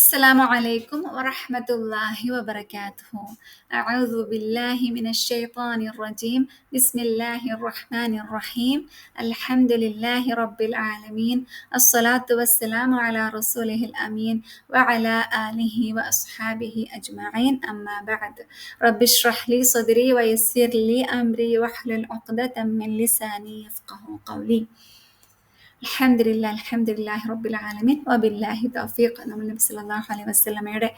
السلام عليكم ورحمة الله وبركاته. أعوذ بالله من الشيطان الرجيم. بسم الله الرحمن الرحيم. الحمد لله رب العالمين. الصلاة والسلام على رسوله الأمين وعلى آله وأصحابه أجمعين. أما بعد، رب اشرح لي صدري ويسر لي أمري واحلل عقدة من لساني يفقه قولي. അൽഹംദുലില്ലാഹി റബ്ബിൽ ആലമീൻ വബില്ലാഹി തൗഫീഖ്. നമ്മൾ നബി സല്ലല്ലാഹു അലൈഹി വസല്ലമയുടെ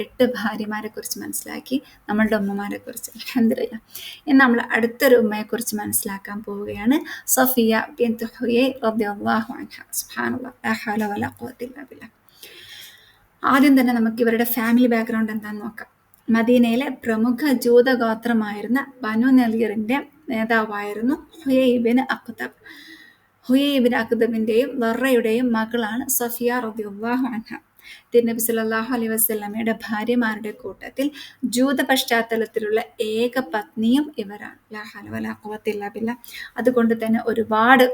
8 ഭാര്യമാരെ കുറിച്ച് മനസ്സിലാക്കി, നമ്മളുടെ ഉമ്മമാരെ കുറിച്ച്. അൽഹംദുലില്ലാഹ്. ഇന്ന് നമ്മൾ അടുത്തൊരു ഉമ്മയെ കുറിച്ച് മനസ്സിലാക്കാൻ പോവുകയാണ്. സഫിയ ബിൻത് ഹുയൈ റളിയല്ലാഹു അൻഹ. സുബ്ഹാനല്ലാഹ്, ലാ ഹൗല വലാ ഖുവത ഇല്ലാ ബില്ലാഹ്. ആദ്യം തന്നെ നമുക്ക് ഇവരുടെ ഫാമിലി ബാക്ക്ഗ്രൗണ്ട് എന്താണെന്ന് നോക്കാം. മദീനയിലെ പ്രമുഖ ജൂത ഗോത്രമായിരുന്ന ബനു നളീറിന്റെ നേതാവായിരുന്നു ഹുയൈ ഇബ്നു അഖ്തബ്. ഹുയൈ ഇബ്നു അഖ്തബിന്റെയും ലറയുടെയും മകളാണ് സഫിയ റളിയല്ലാഹു അൻഹ. തിരുനബി സല്ലല്ലാഹു അലൈഹി വസല്ലമയുടെ ഭാര്യമാരുടെ കൂട്ടത്തിൽ ജൂത പശ്ചാത്തലത്തിലുള്ള ഏക പത്നിയും ഇവരാണ്. ലാ ഹൗല വലാ ഖുവത ഇല്ലാ ബില്ലാഹ്. അതുകൊണ്ട് തന്നെ ഒരുപാട്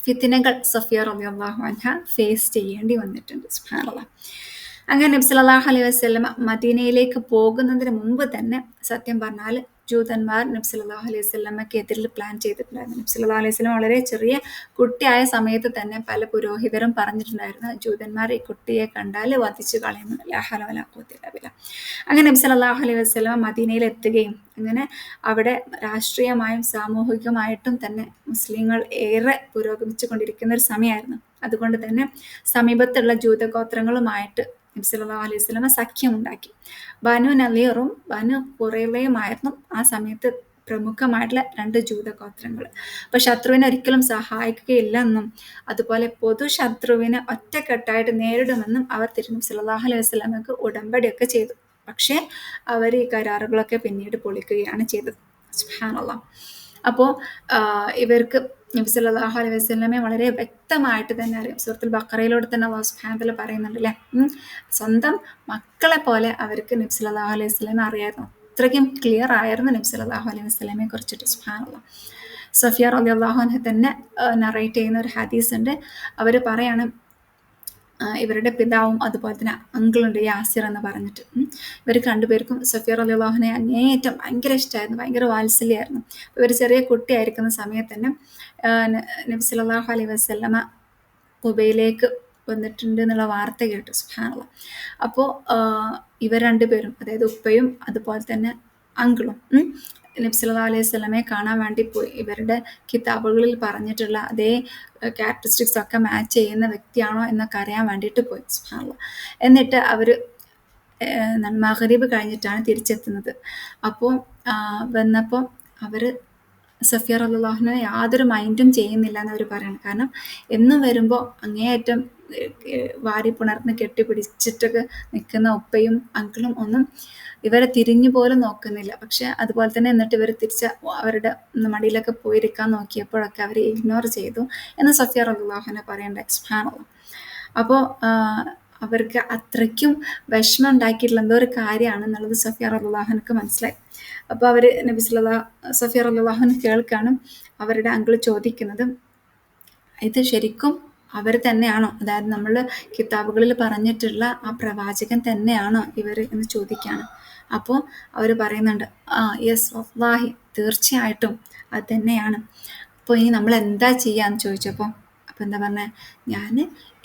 ഫിത്നകൾ സഫിയ റളിയല്ലാഹു അൻഹ ഫേസ് ചെയ്യേണ്ടി വന്നിട്ടുണ്ട്. സുബ്ഹാനല്ലാഹ്. അങ്ങനെ നബി സല്ലല്ലാഹു അലൈഹി വസല്ലമ മദീനയിലേക്ക് പോകുന്നതിന് മുമ്പ് തന്നെ സത്യം പറഞ്ഞാൽ ജൂതന്മാർ നബി സല്ലല്ലാഹു അലൈഹി വസല്ലമയ്ക്ക് എതിരിൽ പ്ലാൻ ചെയ്തിട്ടുണ്ടായിരുന്നു. നബി സല്ലല്ലാഹു അലൈഹി വസല്ലം വളരെ ചെറിയ കുട്ടിയായ സമയത്ത് തന്നെ പല പുരോഹിതരും പറഞ്ഞിട്ടുണ്ടായിരുന്നു, ജൂതന്മാർ ഈ കുട്ടിയെ കണ്ടാൽ വധിച്ചു കളയുമെന്ന്. ലാ ഹൗല വലാ ഖുവത ഇല്ലാ ബില്ലാഹ്. അങ്ങനെ നബി സല്ലല്ലാഹു അലൈഹി വസല്ലമ മദീനയിൽ എത്തുകയും അങ്ങനെ അവിടെ രാഷ്ട്രീയമായും സാമൂഹികമായിട്ടും തന്നെ മുസ്ലിങ്ങൾ ഏറെ പുരോഗമിച്ചു കൊണ്ടിരിക്കുന്ന ഒരു സമയമായിരുന്നു. അതുകൊണ്ട് തന്നെ സമീപത്തുള്ള ജൂതഗോത്രങ്ങളുമായിട്ട് നബി സല്ലല്ലാഹു അലൈഹി വസല്ലമ സഖ്യമുണ്ടാക്കി. ബനു നളീറും ബനു ഖുറൈളയുമായിരുന്നു ആ സമയത്ത് പ്രമുഖമായിട്ടുള്ള 2 ജൂതഗോത്രങ്ങൾ. അപ്പൊ ശത്രുവിനെ ഒരിക്കലും സഹായിക്കുകയില്ലെന്നും അതുപോലെ പൊതു ശത്രുവിനെ ഒറ്റക്കെട്ടായിട്ട് നേരിടുമെന്നും അവർ തിരുനബി സല്ലല്ലാഹു അലൈഹി വസല്ലമക്ക് ഉടമ്പടിയൊക്കെ ചെയ്തു. പക്ഷേ അവർ ഈ കരാറുകളൊക്കെ പിന്നീട് പൊളിക്കുകയാണ് ചെയ്തത്. സുബ്ഹാനല്ലാഹ്. അപ്പോൾ ഇവർക്ക് നബി സല്ലല്ലാഹു അലൈഹി വസല്ലമയെ വളരെ വ്യക്തമായിട്ട് തന്നെ അറിയാം. സൂറത്തുൽ ബഖറയിലൂടെ തന്നെ അല്ലാഹു സുബ്ഹാനഹു വ തആല പറയുന്നുണ്ട് അല്ലേ, സ്വന്തം മക്കളെ പോലെ അവർക്ക് നബി സല്ലല്ലാഹു അലൈഹി വസല്ലമയെ അറിയായിരുന്നു. അത്രയ്ക്കും ക്ലിയർ ആയിരുന്നു നബി സല്ലല്ലാഹു അലൈഹി വസല്ലമയെ കുറിച്ചിട്ട്. സുബ്ഹാനല്ലാഹ്. സഫിയ റളിയല്ലാഹു അൻഹ തന്നെ നറേറ്റ് ചെയ്യുന്ന ഒരു ഹദീസ് ഉണ്ട്. അവർ പറയാണ്, ഇവരുടെ പിതാവും അതുപോലെ തന്നെ അങ്കിളുണ്ട് യാസിർ എന്ന് പറഞ്ഞിട്ട്. ഇവർക്ക് രണ്ടുപേർക്കും സഫിയ റളിയല്ലാഹു അൻഹയെ അങ്ങേയറ്റം ഭയങ്കര ഇഷ്ടമായിരുന്നു, ഭയങ്കര വാത്സല്യമായിരുന്നു. ഇവർ ചെറിയ കുട്ടിയായിരിക്കുന്ന സമയത്ത് തന്നെ നബി സല്ലല്ലാഹു അലൈഹി വസല്ലമ ഖുബയിലേക്ക് വന്നിട്ടുണ്ട് എന്നുള്ള വാർത്ത കേട്ടു. സുബ്ഹാനല്ലാഹ്. അപ്പോൾ ഇവർ രണ്ടുപേരും, അതായത് ഉപ്പയും അതുപോലെ തന്നെ അങ്കിളും നബി സല്ലല്ലാഹു അലൈഹി വസല്ലമയെ കാണാൻ വേണ്ടി പോയി. ഇവരുടെ കിതാബുകളിൽ പറഞ്ഞിട്ടുള്ള അതേ ക്യാരക്ടറിസ്റ്റിക്സ് ഒക്കെ മാച്ച് ചെയ്യുന്ന വ്യക്തിയാണോ എന്നൊക്കെ അറിയാൻ വേണ്ടിയിട്ട് പോയി. സുബ്ഹാനല്ലാഹ്. എന്നിട്ട് അവർ മഗ്‌രിബ് കഴിഞ്ഞിട്ടാണ് തിരിച്ചെത്തുന്നത്. അപ്പോൾ വന്നപ്പോൾ അവർ സഫിയ റളിയല്ലാഹു അൻഹയെ യാതൊരു മൈൻഡും ചെയ്യുന്നില്ല എന്നവർ പറയണം. കാരണം എന്നും വരുമ്പോൾ അങ്ങേയറ്റം വാരി പുണർന്ന് കെട്ടിപ്പിടിച്ചിട്ടൊക്കെ നിൽക്കുന്ന ഉപ്പയും അങ്കിളും ഒന്നും ഇവരെ തിരിഞ്ഞു പോലും നോക്കുന്നില്ല. പക്ഷെ അതുപോലെ തന്നെ എന്നിട്ട് ഇവർ തിരിച്ച് അവരുടെ മടിയിലൊക്കെ പോയിരിക്കാൻ നോക്കിയപ്പോഴൊക്കെ അവർ ഇഗ്നോർ ചെയ്തു എന്ന് സഫിയ റളിയല്ലാഹു അൻഹ പറയണ്ടായി. സുബ്ഹാനല്ലാഹ്. അപ്പോൾ അവർക്ക് അത്രയ്ക്കും വിഷമം ഉണ്ടാക്കിയിട്ടുള്ള എന്തോ ഒരു കാര്യമാണെന്നുള്ളത് സഫിയ റളിയല്ലാഹു അൻഹക്ക് മനസ്സിലായി. അപ്പോൾ അവർ സഫിയ റളിയല്ലാഹു അൻഹ കേൾക്കാണ് അവരുടെ അങ്കിൾ ചോദിക്കുന്നത്, ഇത് ശരിക്കും അവർ തന്നെയാണോ, അതായത് നമ്മൾ കിതാബുകളിൽ പറഞ്ഞിട്ടുള്ള ആ പ്രവാചകൻ തന്നെയാണോ ഇവർ എന്ന് ചോദിക്കുകയാണ്. അപ്പോൾ അവർ പറയുന്നുണ്ട്, യെസ് വല്ലാഹി, തീർച്ചയായിട്ടും അത് തന്നെയാണ്. അപ്പോൾ ഇനി നമ്മൾ എന്താ ചെയ്യാന്ന് ചോദിച്ചപ്പോൾ എന്താ പറഞ്ഞത്, ഞാൻ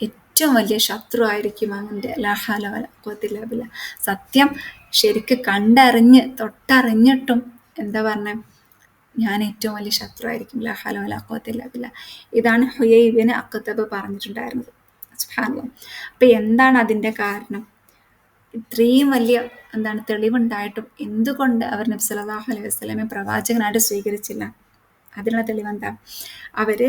ഏറ്റവും വലിയ ശത്രു ആയിരിക്കും അവൻ്റെ. ലാ ഹൗല വലാ ഖുവത ഇല്ലാ ബില്ലാഹ്. സത്യം ശരിക്ക് കണ്ടറിഞ്ഞ് തൊട്ടറിഞ്ഞിട്ടും എന്താ പറഞ്ഞത്, ഞാൻ ഏറ്റവും വലിയ ശത്രു ആയിരിക്കും. ലാ ഹൗല വലാ ഖുവത ഇല്ലാ ബില്ലാഹ്. ഇതാണ് ഹുയൈ ഇബ്നു അഖ്തബ് പറഞ്ഞിട്ടുണ്ടായിരുന്നത്. സുബ്ഹാനല്ലാഹ്. അപ്പം എന്താണ് അതിൻ്റെ കാരണം? ഇത്രയും വലിയ തെളിവുണ്ടായിട്ടും എന്തുകൊണ്ട് അവർ നബി സല്ലല്ലാഹു അലൈഹി വസല്ലമയെ പ്രവാചകനായിട്ട് സ്വീകരിച്ചില്ല? അതിനുള്ള തെളിവെന്താ? അവർ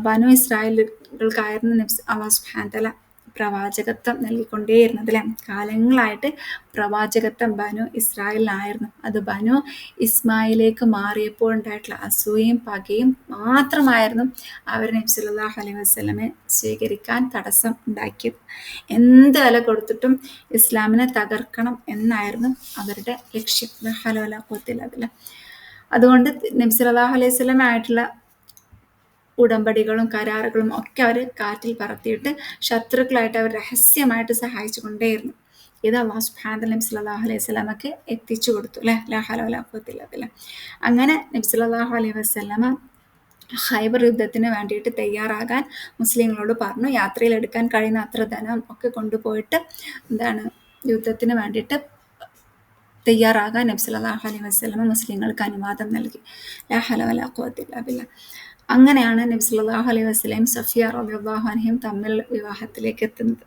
ബനു ഇസ്രായേലുകൾക്കായിരുന്നു അല്ലാഹു സുബ്ഹാനഹു വ തആല പ്രവാചകത്വം നൽകിക്കൊണ്ടേയിരുന്നത് അല്ലേ. കാലങ്ങളായിട്ട് പ്രവാചകത്വം ബനു ഇസ്രായേലിനായിരുന്നു. അത് ബനു ഇസ്മായിലേക്ക് മാറിയപ്പോൾ ഉണ്ടായിട്ടുള്ള അസൂയയും പകയും മാത്രമായിരുന്നു അവർ നബി സല്ലല്ലാഹു അലൈഹി വസല്ലമയെ സ്വീകരിക്കാൻ തടസ്സം ഉണ്ടാക്കിയത്. എന്ത് വില കൊടുത്തിട്ടും ഇസ്ലാമിനെ തകർക്കണം എന്നായിരുന്നു അവരുടെ ലക്ഷ്യം. ലാ ഹൗല വലാ ഖുവത ഇല്ലാ ബില്ലാഹ്. അതുകൊണ്ട് നബി സല്ലല്ലാഹു അലൈഹി വസല്ലമ ആയിട്ടുള്ള ഉടമ്പടികളും കരാറുകളും ഒക്കെ അവർ കാറ്റിൽ പറത്തിയിട്ട് ശത്രുക്കളായിട്ട് അവർ രഹസ്യമായിട്ട് സഹായിച്ചു കൊണ്ടേയിരുന്നു. ഇത് അള്ളാഹു സുബ്ഹാനഹു വ തആല നബി സല്ലല്ലാഹു അലൈഹി വസല്ലമക്ക് എത്തിച്ചു കൊടുത്തു അല്ലെ. ലാ ഹൗല വലാ ഖുവത ഇല്ലാ ബില്ലാഹ്. അങ്ങനെ നബി സല്ലല്ലാഹു അലൈഹി വസല്ലമ ഖൈബർ യുദ്ധത്തിന് വേണ്ടിയിട്ട് തയ്യാറാകാൻ മുസ്ലിങ്ങളോട് പറഞ്ഞു. യാത്രയിൽ എടുക്കാൻ കഴിയുന്ന അത്ര ധനം ഒക്കെ കൊണ്ടുപോയിട്ട് യുദ്ധത്തിന് വേണ്ടിയിട്ട് തയ്യാറാകാൻ നബി സല്ലല്ലാഹു അലൈഹി വസല്ലമ മുസ്ലിങ്ങൾക്ക് അനുവാദം നൽകി. ലാ ഹൗല വലാ ഖുവത ഇല്ലാ ബില്ലാഹ്. അങ്ങനെയാണ് നബി സല്ലല്ലാഹു അലൈഹി വസല്ലം സഫിയ റളിയല്ലാഹു അൻഹയും തമ്മിൽ വിവാഹത്തിലേക്ക് എത്തുന്നത്.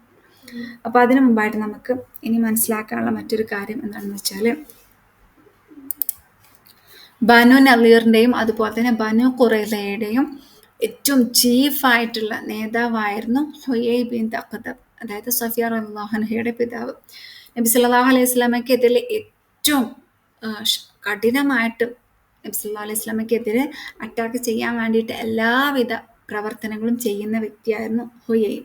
അപ്പോൾ അതിനു മുമ്പായിട്ട് നമുക്ക് ഇനി മനസ്സിലാക്കാനുള്ള മറ്റൊരു കാര്യം എന്താണെന്ന് വെച്ചാൽ, ബനു നളീറിൻ്റെയും അതുപോലെ തന്നെ ബനു ഖുറൈളയുടെയും ഏറ്റവും ചീഫായിട്ടുള്ള നേതാവായിരുന്നു ഹുയൈ ബിൻ അഖ്തബ്, അതായത് സഫിയ റളിയല്ലാഹു അൻഹയുടെ പിതാവ്. നബി സല്ലല്ലാഹു അലൈഹി വസല്ലമയ്ക്കെതിരെ ഏറ്റവും കഠിനമായിട്ട് നബി സല്ലല്ലാഹു അലൈഹി വസല്ലമയ്ക്കെതിരെ അറ്റാക്ക് ചെയ്യാൻ വേണ്ടിയിട്ട് എല്ലാവിധ പ്രവർത്തനങ്ങളും ചെയ്യുന്ന വ്യക്തിയായിരുന്നു ഹുയൈ.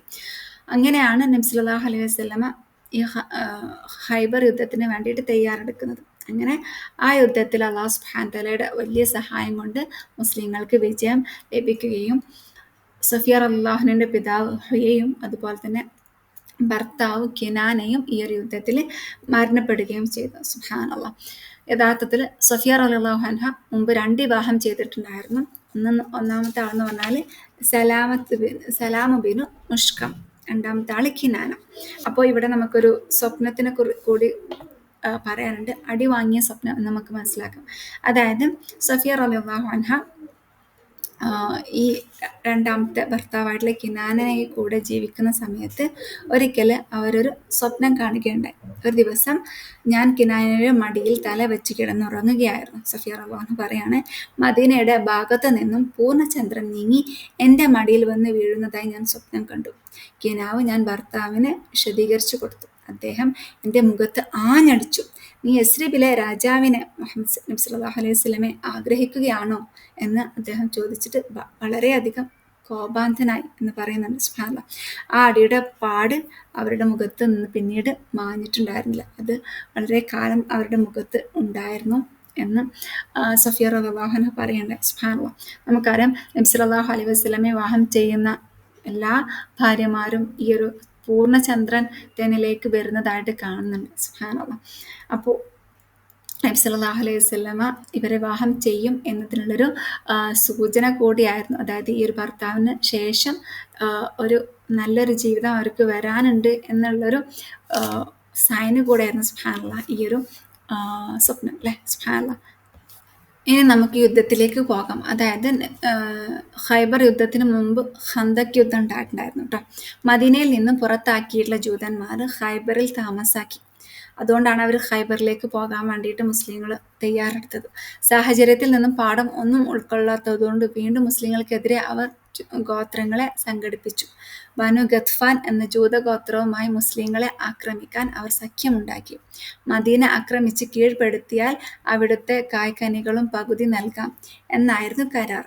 അങ്ങനെയാണ് നബി സല്ലല്ലാഹു അലൈഹി വസല്ലമ ഈ ഖൈബർ യുദ്ധത്തിന് വേണ്ടിയിട്ട് തയ്യാറെടുക്കുന്നത്. അങ്ങനെ ആ യുദ്ധത്തിൽ അല്ലാഹു സുബ്ഹാനഹു തആലയുടെ വലിയ സഹായം കൊണ്ട് മുസ്ലിങ്ങൾക്ക് വിജയം ലഭിക്കുകയും സഫിയ റളിയല്ലാഹു അൻഹയുടെ പിതാവ് ഹുയൈയും അതുപോലെ തന്നെ ഭർത്താവ് കിനാനയും ഈ ഒരു യുദ്ധത്തിൽ മരണപ്പെടുകയും ചെയ്തു. സുബ്ഹാനല്ലാഹ്. യഥാർത്ഥത്തിൽ സഫിയ റളിയല്ലാഹു അൻഹ മുമ്പ് 2 വിവാഹം ചെയ്തിട്ടുണ്ടായിരുന്നു. ഒന്നാമത്തെ ആളെന്ന് പറഞ്ഞാൽ സലാമ ബിനു മുഷ്കം, രണ്ടാമത്തെ ആൾ കിനാന. അപ്പോൾ ഇവിടെ നമുക്കൊരു സ്വപ്നത്തിനെ കൂടി പറയാനുണ്ട്. അടി വാങ്ങിയ സ്വപ്നം എന്ന് നമുക്ക് മനസ്സിലാക്കാം. അതായത് സഫിയ റളിയല്ലാഹു അൻഹ ഈ രണ്ടാമത്തെ ഭർത്താവായിട്ടുള്ള കിനാനയെ കൂടെ ജീവിക്കുന്ന സമയത്ത് ഒരിക്കൽ അവരൊരു സ്വപ്നം കാണുകയുണ്ടായി. ഒരു ദിവസം ഞാൻ കിനാനയുടെ മടിയിൽ തല വെച്ച് കിടന്നുറങ്ങുകയായിരുന്നു. സഫിയ റളിയല്ലാഹു അൻഹ പറയാണ്, മദീനയുടെ ഭാഗത്ത് നിന്നും പൂർണ്ണചന്ദ്രൻ നീങ്ങി എൻ്റെ മടിയിൽ വന്ന് വീഴുന്നതായി ഞാൻ സ്വപ്നം കണ്ടു. കിനാവ് ഞാൻ ഭർത്താവിന് വിശദീകരിച്ചു കൊടുത്തു. അദ്ദേഹം എൻ്റെ മുഖത്ത് ആഞ്ഞടിച്ചു. നീ യസ്രിബിലെ രാജാവിനെ മുഹമ്മദ് നബി സല്ലല്ലാഹു അലൈഹി വസല്ലമയെ ആഗ്രഹിക്കുകയാണോ എന്ന് അദ്ദേഹം ചോദിച്ചിട്ട് വളരെയധികം കോപാന്തനായി എന്ന് പറയുന്നുണ്ട്. സുബ്ഹാനല്ലാഹ്. ആ അടിയുടെ പാട് അവരുടെ മുഖത്ത് നിന്ന് പിന്നീട് മാഞ്ഞിട്ടുണ്ടായിരുന്നില്ല. അത് വളരെ കാലം അവരുടെ മുഖത്ത് ഉണ്ടായിരുന്നു എന്ന് സഫിയ റളിയല്ലാഹു അൻഹ പറയുന്നുണ്ട്. സുബ്ഹാനല്ലാഹ്. നമുക്കറിയാം നബി സല്ലല്ലാഹു അലൈഹി വസല്ലമയെ വിവാഹം ചെയ്യുന്ന എല്ലാ ഭാര്യമാരും ഈ ഒരു പൂർണ്ണചന്ദ്രൻ തന്നിലേക്ക് വരുന്നതായിട്ട് കാണുന്നുണ്ട്. സുബ്ഹാനല്ലാഹ്. അപ്പോൾ നബി സല്ലല്ലാഹു അലൈഹി വസല്ലമ ഇവരെ വിവാഹം ചെയ്യും എന്നതിനുള്ളൊരു സൂചന കൂടിയായിരുന്നു. അതായത് ഈ ഒരു ഭർത്താവിന് ശേഷം ഒരു നല്ലൊരു ജീവിതം അവർക്ക് വരാനുണ്ട് എന്നുള്ളൊരു സൈന് കൂടെയായിരുന്നു സുബ്ഹാനല്ലാഹ് ഈ ഒരു സ്വപ്നം അല്ലേ. സുബ്ഹാനല്ലാഹ്. ഇനി നമുക്ക് യുദ്ധത്തിലേക്ക് പോകാം. അതായത് ഖൈബർ യുദ്ധത്തിന് മുമ്പ് ഖന്തക് യുദ്ധം ഉണ്ടായിട്ടുണ്ടായിരുന്നു കേട്ടോ. മദീനയിൽ നിന്ന് പുറത്താക്കിയിട്ടുള്ള ജൂതന്മാർ ഖൈബറിൽ താമസാക്കി. അതുകൊണ്ടാണ് അവർ ഖൈബറിലേക്ക് പോകാൻ വേണ്ടിയിട്ട് മുസ്ലിങ്ങൾ തയ്യാറെടുത്തത്. സാഹചര്യത്തിൽ നിന്നും പാഠം ഒന്നും ഉൾക്കൊള്ളാത്തതുകൊണ്ട് വീണ്ടും മുസ്ലിങ്ങൾക്കെതിരെ അവർ ഗോത്രങ്ങളെ സംഘടിപ്പിച്ചു. ബനു ഗത്ഫാൻ എന്ന ജൂതഗോത്രവുമായി മുസ്ലിങ്ങളെ ആക്രമിക്കാൻ അവർ സഖ്യമുണ്ടാക്കി. മദീന ആക്രമിച്ച് കീഴ്പ്പെടുത്തിയാൽ അവിടുത്തെ കായ്കനികളും പകുതി നൽകാം എന്നായിരുന്നു കരാർ.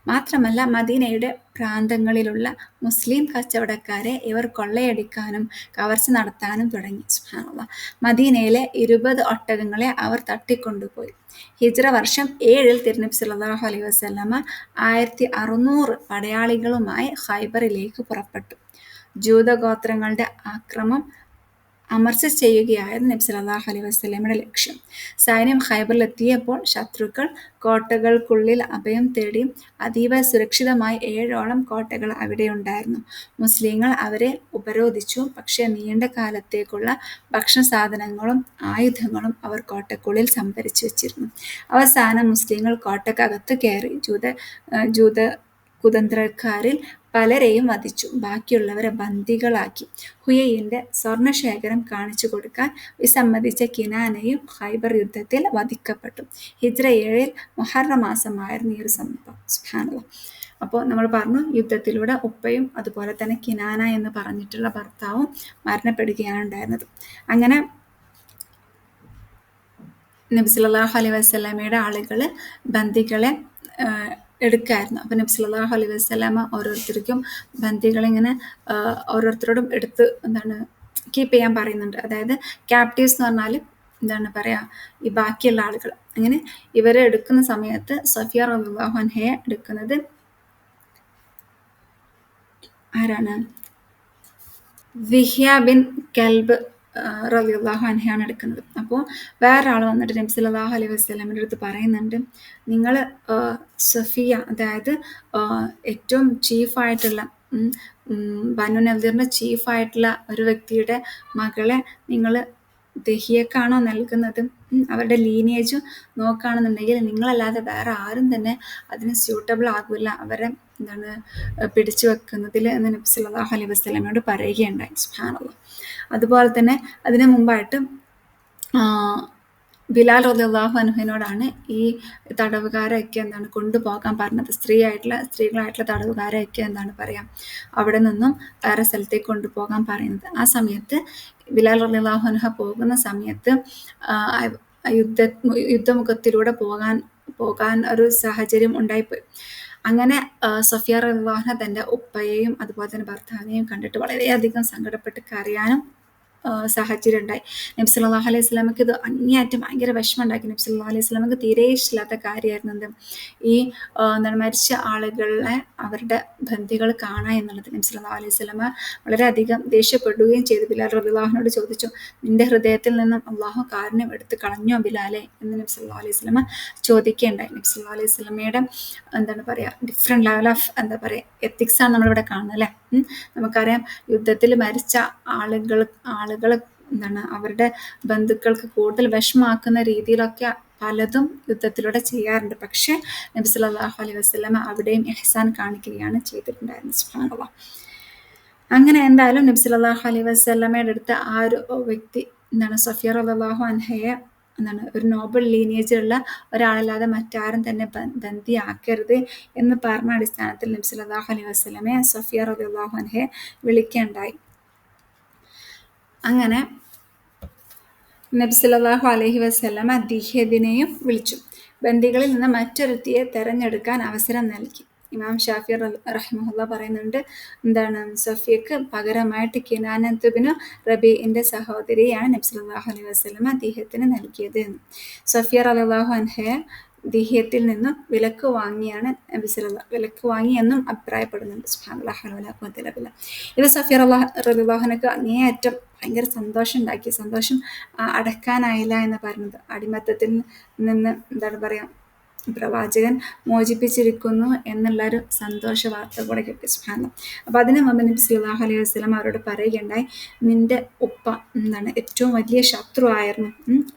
മാത്രമല്ല മദീനയുടെ പ്രാന്തങ്ങളിലുള്ള മുസ്ലിം കച്ചവടക്കാരെ ഇവർ കൊള്ളയടിക്കാനും കവർച്ച നടത്താനും തുടങ്ങി. സുബ്ഹാനല്ലാഹ്. മദീനയിലെ 20 ഒട്ടകങ്ങളെ അവർ തട്ടിക്കൊണ്ടുപോയി. ഹിജ്റ വർഷം 7 തിരുനബി സല്ലല്ലാഹു അലൈഹി വസല്ലമ 1600 പടയാളികളുമായി ഖൈബറിലേക്ക് പുറപ്പെട്ടു. ജൂതഗോത്രങ്ങളുടെ ആക്രമം അമർച്ച ചെയ്യുകയായിരുന്നു നബി സല്ലല്ലാഹു അലൈഹി വസല്ലമയുടെ ലക്ഷ്യം. സൈന്യം ഖൈബറിലെത്തിയപ്പോൾ ശത്രുക്കൾ കോട്ടകൾക്കുള്ളിൽ അഭയം തേടി. അതീവ സുരക്ഷിതമായി 7ഓളം കോട്ടകൾ അവിടെയുണ്ടായിരുന്നു. മുസ്ലിങ്ങൾ അവരെ ഉപരോധിച്ചു. പക്ഷേ നീണ്ട കാലത്തേക്കുള്ള ഭക്ഷണസാധനങ്ങളും ആയുധങ്ങളും അവർ കോട്ടയ്ക്കുള്ളിൽ സംഭരിച്ചു വെച്ചിരുന്നു. അവസാനം മുസ്ലിങ്ങൾ കോട്ടക്കകത്ത് കയറി. ജൂത കുതന്ത്രക്കാരിൽ പലരെയും വധിച്ചു. ബാക്കിയുള്ളവരെ ബന്ദികളാക്കി. ഹുയൈന്റെ സ്വർണ്ണശേഖരം കാണിച്ചു കൊടുക്കാൻ വിസമ്മതിച്ച കിനാനയും ഖൈബർ യുദ്ധത്തിൽ വധിക്കപ്പെട്ടു. ഹിജ്റ 7 മുഹറം മാസമായിരുന്നു ഈ ഒരു സംഭവം. സുബ്ഹാനല്ലാഹ്. അപ്പോൾ നമ്മൾ പറഞ്ഞു, യുദ്ധത്തിലൂടെ ഉപ്പയും അതുപോലെ തന്നെ കിനാന എന്ന് പറഞ്ഞിട്ടുള്ള ഭർത്താവും മരണപ്പെടുകയാണ് ഉണ്ടായിരുന്നത്. അങ്ങനെ നബി സല്ലല്ലാഹു അലൈഹി വസല്ലമയുടെ ആളുകൾ ബന്ദികളെ എടുക്കായിരുന്നു. അപ്പോൾ നബി സല്ലല്ലാഹു അലൈഹി വസല്ലമ ഓരോരുത്തർക്കും ബന്ദികളിങ്ങനെ ഓരോരുത്തരോടും എടുത്ത് കീപ്പ് ചെയ്യാൻ പറയുന്നുണ്ട്. അതായത് ക്യാപ്റ്റീവ്സ് എന്ന് പറഞ്ഞാൽ ഈ ബാക്കിയുള്ള ആളുകൾ. അങ്ങനെ ഇവരെ എടുക്കുന്ന സമയത്ത് സഫിയ റളിയല്ലാഹു അൻഹയെ എടുക്കുന്നത് ആരാണ്? വിഹ്യ ബിൻ കൽബ് റളിയല്ലാഹു അൻഹയാണ് എടുക്കുന്നത്. അപ്പോൾ വേറൊരാൾ വന്നിട്ട് നബി സല്ലല്ലാഹു അലൈഹി വസല്ലമയുടെ അടുത്ത് പറയുന്നുണ്ട്, നിങ്ങൾ സഫിയ, അതായത് ഏറ്റവും ചീഫായിട്ടുള്ള ബനു നദീറിൻ്റെ ചീഫായിട്ടുള്ള ഒരു വ്യക്തിയുടെ മകളെ നിങ്ങൾ ദഹിയക്കാണോ നൽകുന്നത്? അവരുടെ ലീനിയേജ് നോക്കുകയാണെന്നുണ്ടെങ്കിൽ നിങ്ങളല്ലാതെ വേറെ ആരും തന്നെ അതിന് സ്യൂട്ടബിൾ ആകില്ല അവരെ പിടിച്ചു വെക്കുന്നതിൽ എന്ന് നബി സല്ലല്ലാഹു അലൈഹി വസല്ലമയോട് പറയുകയുണ്ടായി. സുബ്ഹാനല്ലാഹ്. അതുപോലെ തന്നെ അതിനു മുമ്പായിട്ട് ബിലാൽ റളിയല്ലാഹു അൻഹുവിനോടാണ് ഈ തടവുകാരെയൊക്കെ കൊണ്ടുപോകാൻ പറഞ്ഞത്. സ്ത്രീകളായിട്ടുള്ള തടവുകാരെയൊക്കെ അവിടെ നിന്നും വേറെ സ്ഥലത്തേക്ക് കൊണ്ടുപോകാൻ പറയുന്നത്. ആ സമയത്ത് ബിലാൽ റളിയല്ലാഹു അൻഹു പോകുന്ന സമയത്ത് യുദ്ധമുഖത്തിലൂടെ പോകാൻ ഒരു സാഹചര്യം ഉണ്ടായിപ്പോയി. അങ്ങനെ സഫിയ റളിയല്ലാഹു അൻഹ തൻ്റെ ഉപ്പയെയും അതുപോലെ തന്നെ ഭർത്താവിനെയും കണ്ടിട്ട് വളരെയധികം സങ്കടപ്പെട്ട് കരയാനും സാഹചര്യം ഉണ്ടായി. നബി സല്ലല്ലാഹു അലൈഹി വസല്ലമക്ക് ഇത് അങ്ങേയറ്റം ഭയങ്കര വിഷമം ഉണ്ടാക്കി. നബി സല്ലല്ലാഹു അലൈഹി വസല്ലമക്ക് തീരെ ഇഷ്ടമില്ലാത്ത കാര്യമായിരുന്നു ഈ മരിച്ച ആളുകളെ അവരുടെ ബന്ധികൾ കാണുക എന്നുള്ളത്. നബി സല്ലല്ലാഹു അലൈഹി വസല്ലമ വളരെയധികം ദേഷ്യപ്പെടുകയും ചെയ്തു. ബിലാൽ റളിയല്ലാഹു അൻഹുവിനോട് ചോദിച്ചു, നിന്റെ ഹൃദയത്തിൽ നിന്നും അള്ളാഹു കാരുണ്യം എടുത്ത് കളഞ്ഞോ ബിലാലെ എന്ന് നബി സല്ലല്ലാഹു അലൈഹി വസല്ലമ ചോദിക്കുകയുണ്ടായി. നബി സല്ലല്ലാഹു അലൈഹി വസല്ലമയുടെ ഡിഫറെൻറ്റ് ലെവൽ ഓഫ് എത്തിക്സ് ആണ് നമ്മളിവിടെ കാണുന്നത് അല്ലേ. നമുക്കറിയാം, യുദ്ധത്തിൽ മരിച്ച ആളുകൾ അവരുടെ ബന്ധുക്കൾക്ക് കൂടുതൽ വിഷമാക്കുന്ന രീതിയിലൊക്കെ പലതും യുദ്ധത്തിലൂടെ ചെയ്യാറുണ്ട്. പക്ഷേ നബി സല്ലല്ലാഹു അലൈഹി വസല്ലമ അവിടെയും ഇഹ്സാൻ കാണിക്കുകയാണ് ചെയ്തിട്ടുണ്ടായിരുന്നത്. സുബ്ഹാനല്ലാഹ്. അങ്ങനെ എന്തായാലും നബി സല്ലല്ലാഹു അലൈഹി വസല്ലമയുടെ അടുത്ത് ആ ഒരു വ്യക്തി സഫിയ റളിയല്ലാഹു അൻഹയെ ഒരു നോബൽ ലീനിയേജിലുള്ള ഒരാളല്ലാതെ മറ്റാരും തന്നെ ബന്ദിയാക്കരുത് എന്ന് പറഞ്ഞ അടിസ്ഥാനത്തിൽ നബി സല്ലല്ലാഹു അലൈഹി വസല്ലമയെ സഫിയ റളിയല്ലാഹു അൻഹയെ വിളിക്കുകയുണ്ടായി. അങ്ങനെ നബി സല്ലല്ലാഹു അലൈഹി വസല്ലമ ദിഹ്യതിനെയും വിളിച്ചു. ബന്ദികളിൽ നിന്ന് മറ്റൊരുത്തിയെ തെരഞ്ഞെടുക്കാൻ അവസരം നൽകി. ഇമാം ഷാഫി റഹിമഹുല്ലാ പറയുന്നുണ്ട്, സഫിയക്ക് പകരമായിട്ട് കിനാനത്ത് ബിനു റബീഇന്റെ സഹോദരിയാണ് നബി സല്ലല്ലാഹു അലൈഹി വസല്ലമ ദിഹ്യത്തിന് നൽകിയത് എന്ന്. സഫിയ റളിയല്ലാഹു അൻഹയെ ദിഹ്യത്തിൽ നിന്നും വിലക്ക് വാങ്ങി എന്നും അഭിപ്രായപ്പെടുന്നുണ്ട്. സുബ്ഹാനല്ലാഹ്. ഇത് സഫിയ റളിയല്ലാഹു അൻഹയ്ക്ക് അങ്ങേയറ്റം ഭയങ്കര സന്തോഷം ഉണ്ടാക്കി. സന്തോഷം അടക്കാനായില്ല എന്ന് പറയുന്നത്. അടിമത്തത്തിൽ നിന്ന് പ്രവാചകൻ മോചിപ്പിച്ചിരിക്കുന്നു എന്നുള്ളൊരു സന്തോഷ വാർത്ത കൂടെ കിട്ടി. സുബ്ഹാനല്ലാഹ്. അപ്പോൾ അതിന് മുമ്പ് നബി സല്ലല്ലാഹു അലൈഹി വസല്ലം അവരോട് പറയുകയുണ്ടായി, നിന്റെ ഉപ്പ ഏറ്റവും വലിയ ശത്രു ആയിരുന്നു.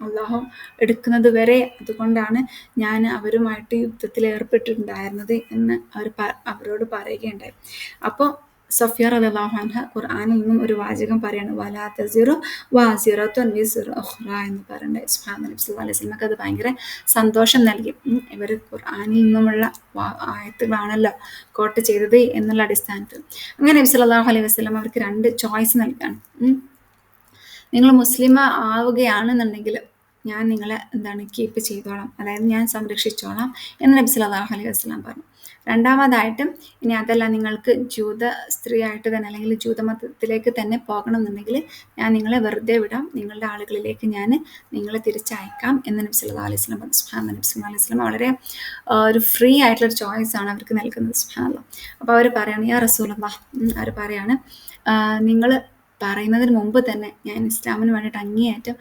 അള്ളാഹു എടുക്കുന്നത് വരെ അതുകൊണ്ടാണ് ഞാൻ അവരുമായിട്ട് യുദ്ധത്തിൽ ഏർപ്പെട്ടിട്ടുണ്ടായിരുന്നത് എന്ന് അവരോട് പറയുകയുണ്ടായി. അപ്പോൾ സഫിയ റളിയല്ലാഹു അൻഹ ഖുർആനിൽ നിന്നും ഒരു വാചകം പറയാണ്, വലാ തസിറു വാസിറത്തുൻ വിസ്റ ഉഖ്റ എന്ന് പറയുന്നത്. സുബ്ഹാനല്ലാഹ്. നബി സല്ലല്ലാഹു അലൈഹി വസല്ലമക്ക് അത് ഭയങ്കര സന്തോഷം നൽകി. ഇവർ ഖുർആനിൽ നിന്നുമുള്ള ആയത്തുകളാണല്ലോ കോട്ട് ചെയ്തത് എന്നുള്ള അടിസ്ഥാനത്തിൽ. അങ്ങനെ നബി സല്ലല്ലാഹു അലൈഹി വസല്ലം അവർക്ക് 2 ചോയ്സ് നൽകാണ്. നിങ്ങൾ മുസ്ലിം ആവുകയാണെന്നുണ്ടെങ്കിൽ ഞാൻ നിങ്ങളെ കീപ്പ് ചെയ്തോളാം, അതായത് ഞാൻ സംരക്ഷിച്ചോളാം എന്ന് നബി സല്ലല്ലാഹു അലൈഹി വസല്ലം പറഞ്ഞു. രണ്ടാമതായിട്ടും ഇനി അതല്ല, നിങ്ങൾക്ക് ജൂത സ്ത്രീ ആയിട്ട് തന്നെ അല്ലെങ്കിൽ ജൂതമതത്തിലേക്ക് തന്നെ പോകണം എന്നുണ്ടെങ്കിൽ ഞാൻ നിങ്ങളെ വെറുതെ വിടാം, നിങ്ങളുടെ ആളുകളിലേക്ക് ഞാൻ നിങ്ങളെ തിരിച്ചയക്കാം എന്ന് നബി സല്ലല്ലാഹു അലൈഹി വസല്ലം പറഞ്ഞു. സുബ്ഹാനല്ലാഹ്. നബി സല്ലല്ലാഹു അലൈഹി വസല്ലം വളരെ ഒരു ഫ്രീ ആയിട്ടുള്ളൊരു ചോയ്സ് ആണ് അവർക്ക് നൽകുന്നത്. സുബ്ഹാനല്ലാഹ്. അപ്പോൾ അവർ പറയാണ്, യാ റസൂലല്ലാഹ്, അവർ പറയാണ്, നിങ്ങൾ പറയുന്നതിന് മുമ്പ് തന്നെ ഞാൻ ഇസ്ലാമിന് വേണ്ടിയിട്ട് അങ്ങേയറ്റം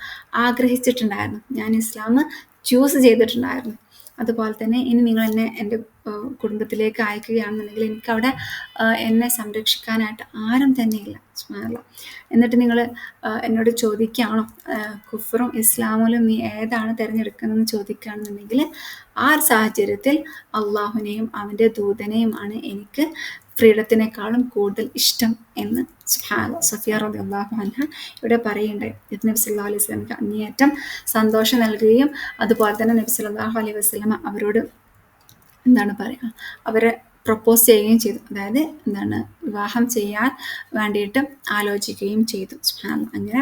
ആഗ്രഹിച്ചിട്ടുണ്ടായിരുന്നു. ഞാൻ ഇസ്ലാം ചൂസ് ചെയ്തിട്ടുണ്ടായിരുന്നു. അതുപോലെ തന്നെ ഇനി നിങ്ങൾ എന്നെ എൻ്റെ കുടുംബത്തിലേക്ക് അയക്കുകയാണെന്നുണ്ടെങ്കിൽ എനിക്കവിടെ എന്നെ സംരക്ഷിക്കാനായിട്ട് ആരും തന്നെയില്ല. സുബ്ഹാനല്ലാഹ്. എന്നിട്ട് നിങ്ങൾ എന്നോട് ചോദിക്കുകയാണോ കുഫറും ഇസ്ലാമിലും നീ ഏതാണ് തിരഞ്ഞെടുക്കുന്നതെന്ന് ചോദിക്കുകയാണെന്നുണ്ടെങ്കിൽ ആ ഒരു സാഹചര്യത്തിൽ അള്ളാഹുവിനെയും അവൻ്റെ ദൂതനെയുമാണ് എനിക്ക് ഫ്രീഡത്തിനേക്കാളും കൂടുതൽ ഇഷ്ടം എന്ന് സഫിയ റളിയല്ലാഹു അൻഹ ഇവിടെ പറയുന്നുണ്ടായി. നബി സല്ലല്ലാഹു അലൈഹി വസല്ലമക്ക് അങ്ങേയറ്റം സന്തോഷം നൽകുകയും അതുപോലെ തന്നെ നബി സല്ലല്ലാഹു അലൈഹി വസല്ലമ അവരോട് അവരെ പ്രപ്പോസ് ചെയ്യുകയും ചെയ്തു. അതായത് വിവാഹം ചെയ്യാൻ വേണ്ടിയിട്ട് ആലോചിക്കുകയും ചെയ്തു. സുബ്ഹാനല്ലാഹ്. അങ്ങനെ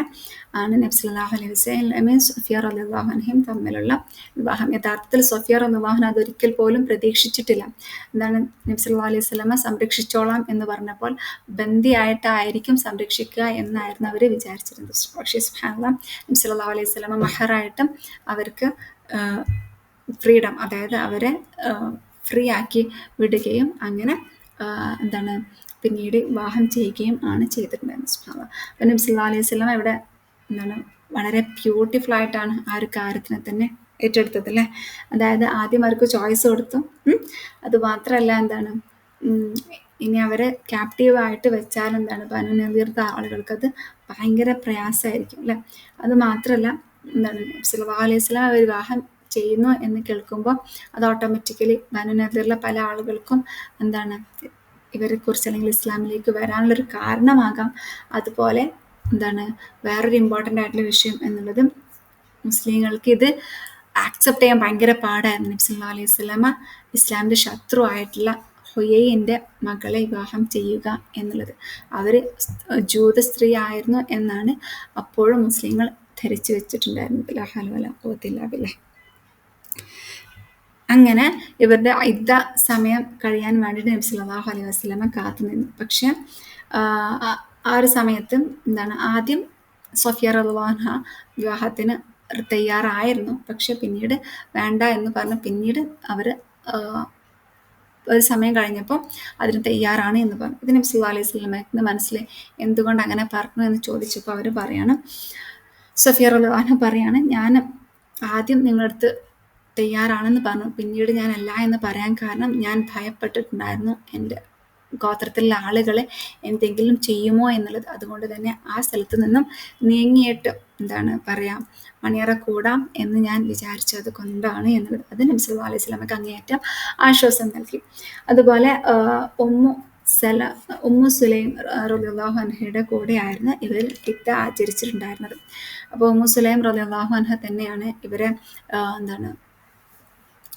ആണ് നബി സല്ലല്ലാഹു അലൈഹി വസല്ലമയും സഫിയ റളിയല്ലാഹു അൻഹയും തമ്മിലുള്ള വിവാഹം. യഥാർത്ഥത്തിൽ സഫിയ റളിയല്ലാഹു അൻഹ അതൊരിക്കൽ പോലും പ്രതീക്ഷിച്ചിട്ടില്ല. നബി സല്ലല്ലാഹു അലൈഹി വസല്ലമ സംരക്ഷിച്ചോളാം എന്ന് പറഞ്ഞപ്പോൾ ബന്ദിയായിട്ടായിരിക്കും സംരക്ഷിക്കുക എന്നായിരുന്നു അവർ വിചാരിച്ചിരുന്നത്. പക്ഷേ സുബ്ഹാനല്ലാഹ്, നബി സല്ലല്ലാഹു അലൈഹി വസല്ലമ മഹറായിട്ടും അവർക്ക് ഫ്രീഡം, അതായത് അവരെ ഫ്രീ ആക്കി വിടുകയും അങ്ങനെ പിന്നീട് വിവാഹം ചെയ്യുകയും ആണ് ചെയ്തിട്ടുണ്ടായിരുന്നത്. സുബ്ഹാനല്ലാഹ്. അപ്പം നബി സല്ലല്ലാഹു അലൈഹി വസല്ലം ഇവിടെ എന്താണ് വളരെ ബ്യൂട്ടിഫുൾ ആയിട്ടാണ് ആ ഒരു കാര്യത്തിനെ തന്നെ ഏറ്റെടുത്തത് അല്ലേ. അതായത് ആദ്യം അവർക്ക് ചോയ്സ് കൊടുത്തു. അത് മാത്രമല്ല എന്താണ് ഉം, ഇനി അവരെ ക്യാപ്റ്റീവ് ആയിട്ട് വെച്ചാൽ എന്താണ് ബനു നദീർത്തെ ആളുകൾക്കത് ഭയങ്കര പ്രയാസമായിരിക്കും അല്ലേ. അത് മാത്രമല്ല എന്താണ് നബി സല്ലല്ലാഹു അലൈഹി വസല്ലം വിവാഹം ചെയ്യുന്നു എന്ന് കേൾക്കുമ്പോൾ അത് ഓട്ടോമാറ്റിക്കലി ബനു നദീറിലെ പല ആളുകൾക്കും എന്താണ് ഇവരെക്കുറിച്ച് അല്ലെങ്കിൽ ഇസ്ലാമിലേക്ക് വരാനുള്ളൊരു കാരണമാകാം. അതുപോലെ എന്താണ് വേറൊരു ഇമ്പോർട്ടൻ്റ് ആയിട്ടുള്ള വിഷയം എന്നുള്ളത് മുസ്ലിങ്ങൾക്ക് ഇത് ആക്സെപ്റ്റ് ചെയ്യാൻ ഭയങ്കര പാടായിരുന്നു. നബി സല്ലല്ലാഹു അലൈഹി വസല്ലമ ഇസ്ലാമിൻ്റെ ശത്രു ആയിട്ടുള്ള ഹുയൈൻ്റെ മകളെ വിവാഹം ചെയ്യുക എന്നുള്ളത്. അവർ ജൂത സ്ത്രീ ആയിരുന്നു എന്നാണ് അപ്പോഴും മുസ്ലിങ്ങൾ ധരിച്ചു വെച്ചിട്ടുണ്ടായിരുന്നത്. ലാ ഹൗല വലാ ഖുവത ഇല്ലാ ബില്ലാഹ്. അങ്ങനെ ഇവരുടെ ഇദ്ദ സമയം കഴിയാൻ വേണ്ടിയിട്ട് നബി സല്ലല്ലാഹു അലൈഹി വസല്ലമ കാത്തു നിന്നു. പക്ഷെ ആ ഒരു സമയത്ത് എന്താണ് ആദ്യം സഫിയ റളിയല്ലാഹു അൻഹ വിവാഹത്തിന് തയ്യാറായിരുന്നു. പക്ഷെ പിന്നീട് വേണ്ട എന്ന് പറഞ്ഞ് പിന്നീട് അവർ ഒരു സമയം കഴിഞ്ഞപ്പോൾ അതിന് തയ്യാറാണ് എന്ന് പറഞ്ഞു. ഇത് നബി സല്ലല്ലാഹു അലൈഹി വസല്ലമയ്ക്ക് മനസ്സിൽ എന്തുകൊണ്ട് അങ്ങനെ പറഞ്ഞു എന്ന് ചോദിച്ചപ്പോൾ അവർ പറയാണ്, സഫിയ റളിയല്ലാഹു അൻഹ പറയാണ്, ഞാൻ ആദ്യം നിങ്ങളടുത്ത് തയ്യാറാണെന്ന് പറഞ്ഞു, പിന്നീട് ഞാൻ അല്ല എന്ന് പറയാൻ കാരണം ഞാൻ ഭയപ്പെട്ടിട്ടുണ്ടായിരുന്നു എൻ്റെ ഗോത്രത്തിലുള്ള ആളുകളെ എന്തെങ്കിലും ചെയ്യുമോ എന്നുള്ളത്. അതുകൊണ്ട് തന്നെ ആ സ്ഥലത്ത് നിന്നും നീങ്ങിയിട്ട് എന്താണ് പറയാം മണിയറ കൂടാം എന്ന് ഞാൻ വിചാരിച്ചത് കൊണ്ടാണ് എന്നുള്ളത്. അത് നബി സല്ലല്ലാഹു അലൈഹി വസല്ലമക്ക് അങ്ങേയറ്റം ആശ്വാസം നൽകി. അതുപോലെ ഉമ്മു സുലൈം റളിയല്ലാഹു അൻഹയുടെ കൂടെയായിരുന്നു ഇവർ ഇദ്ദ ആചരിച്ചിട്ടുണ്ടായിരുന്നത്. അപ്പോൾ ഉമ്മു സുലൈം റളിയല്ലാഹു അൻഹ തന്നെയാണ് ഇവരെ എന്താണ്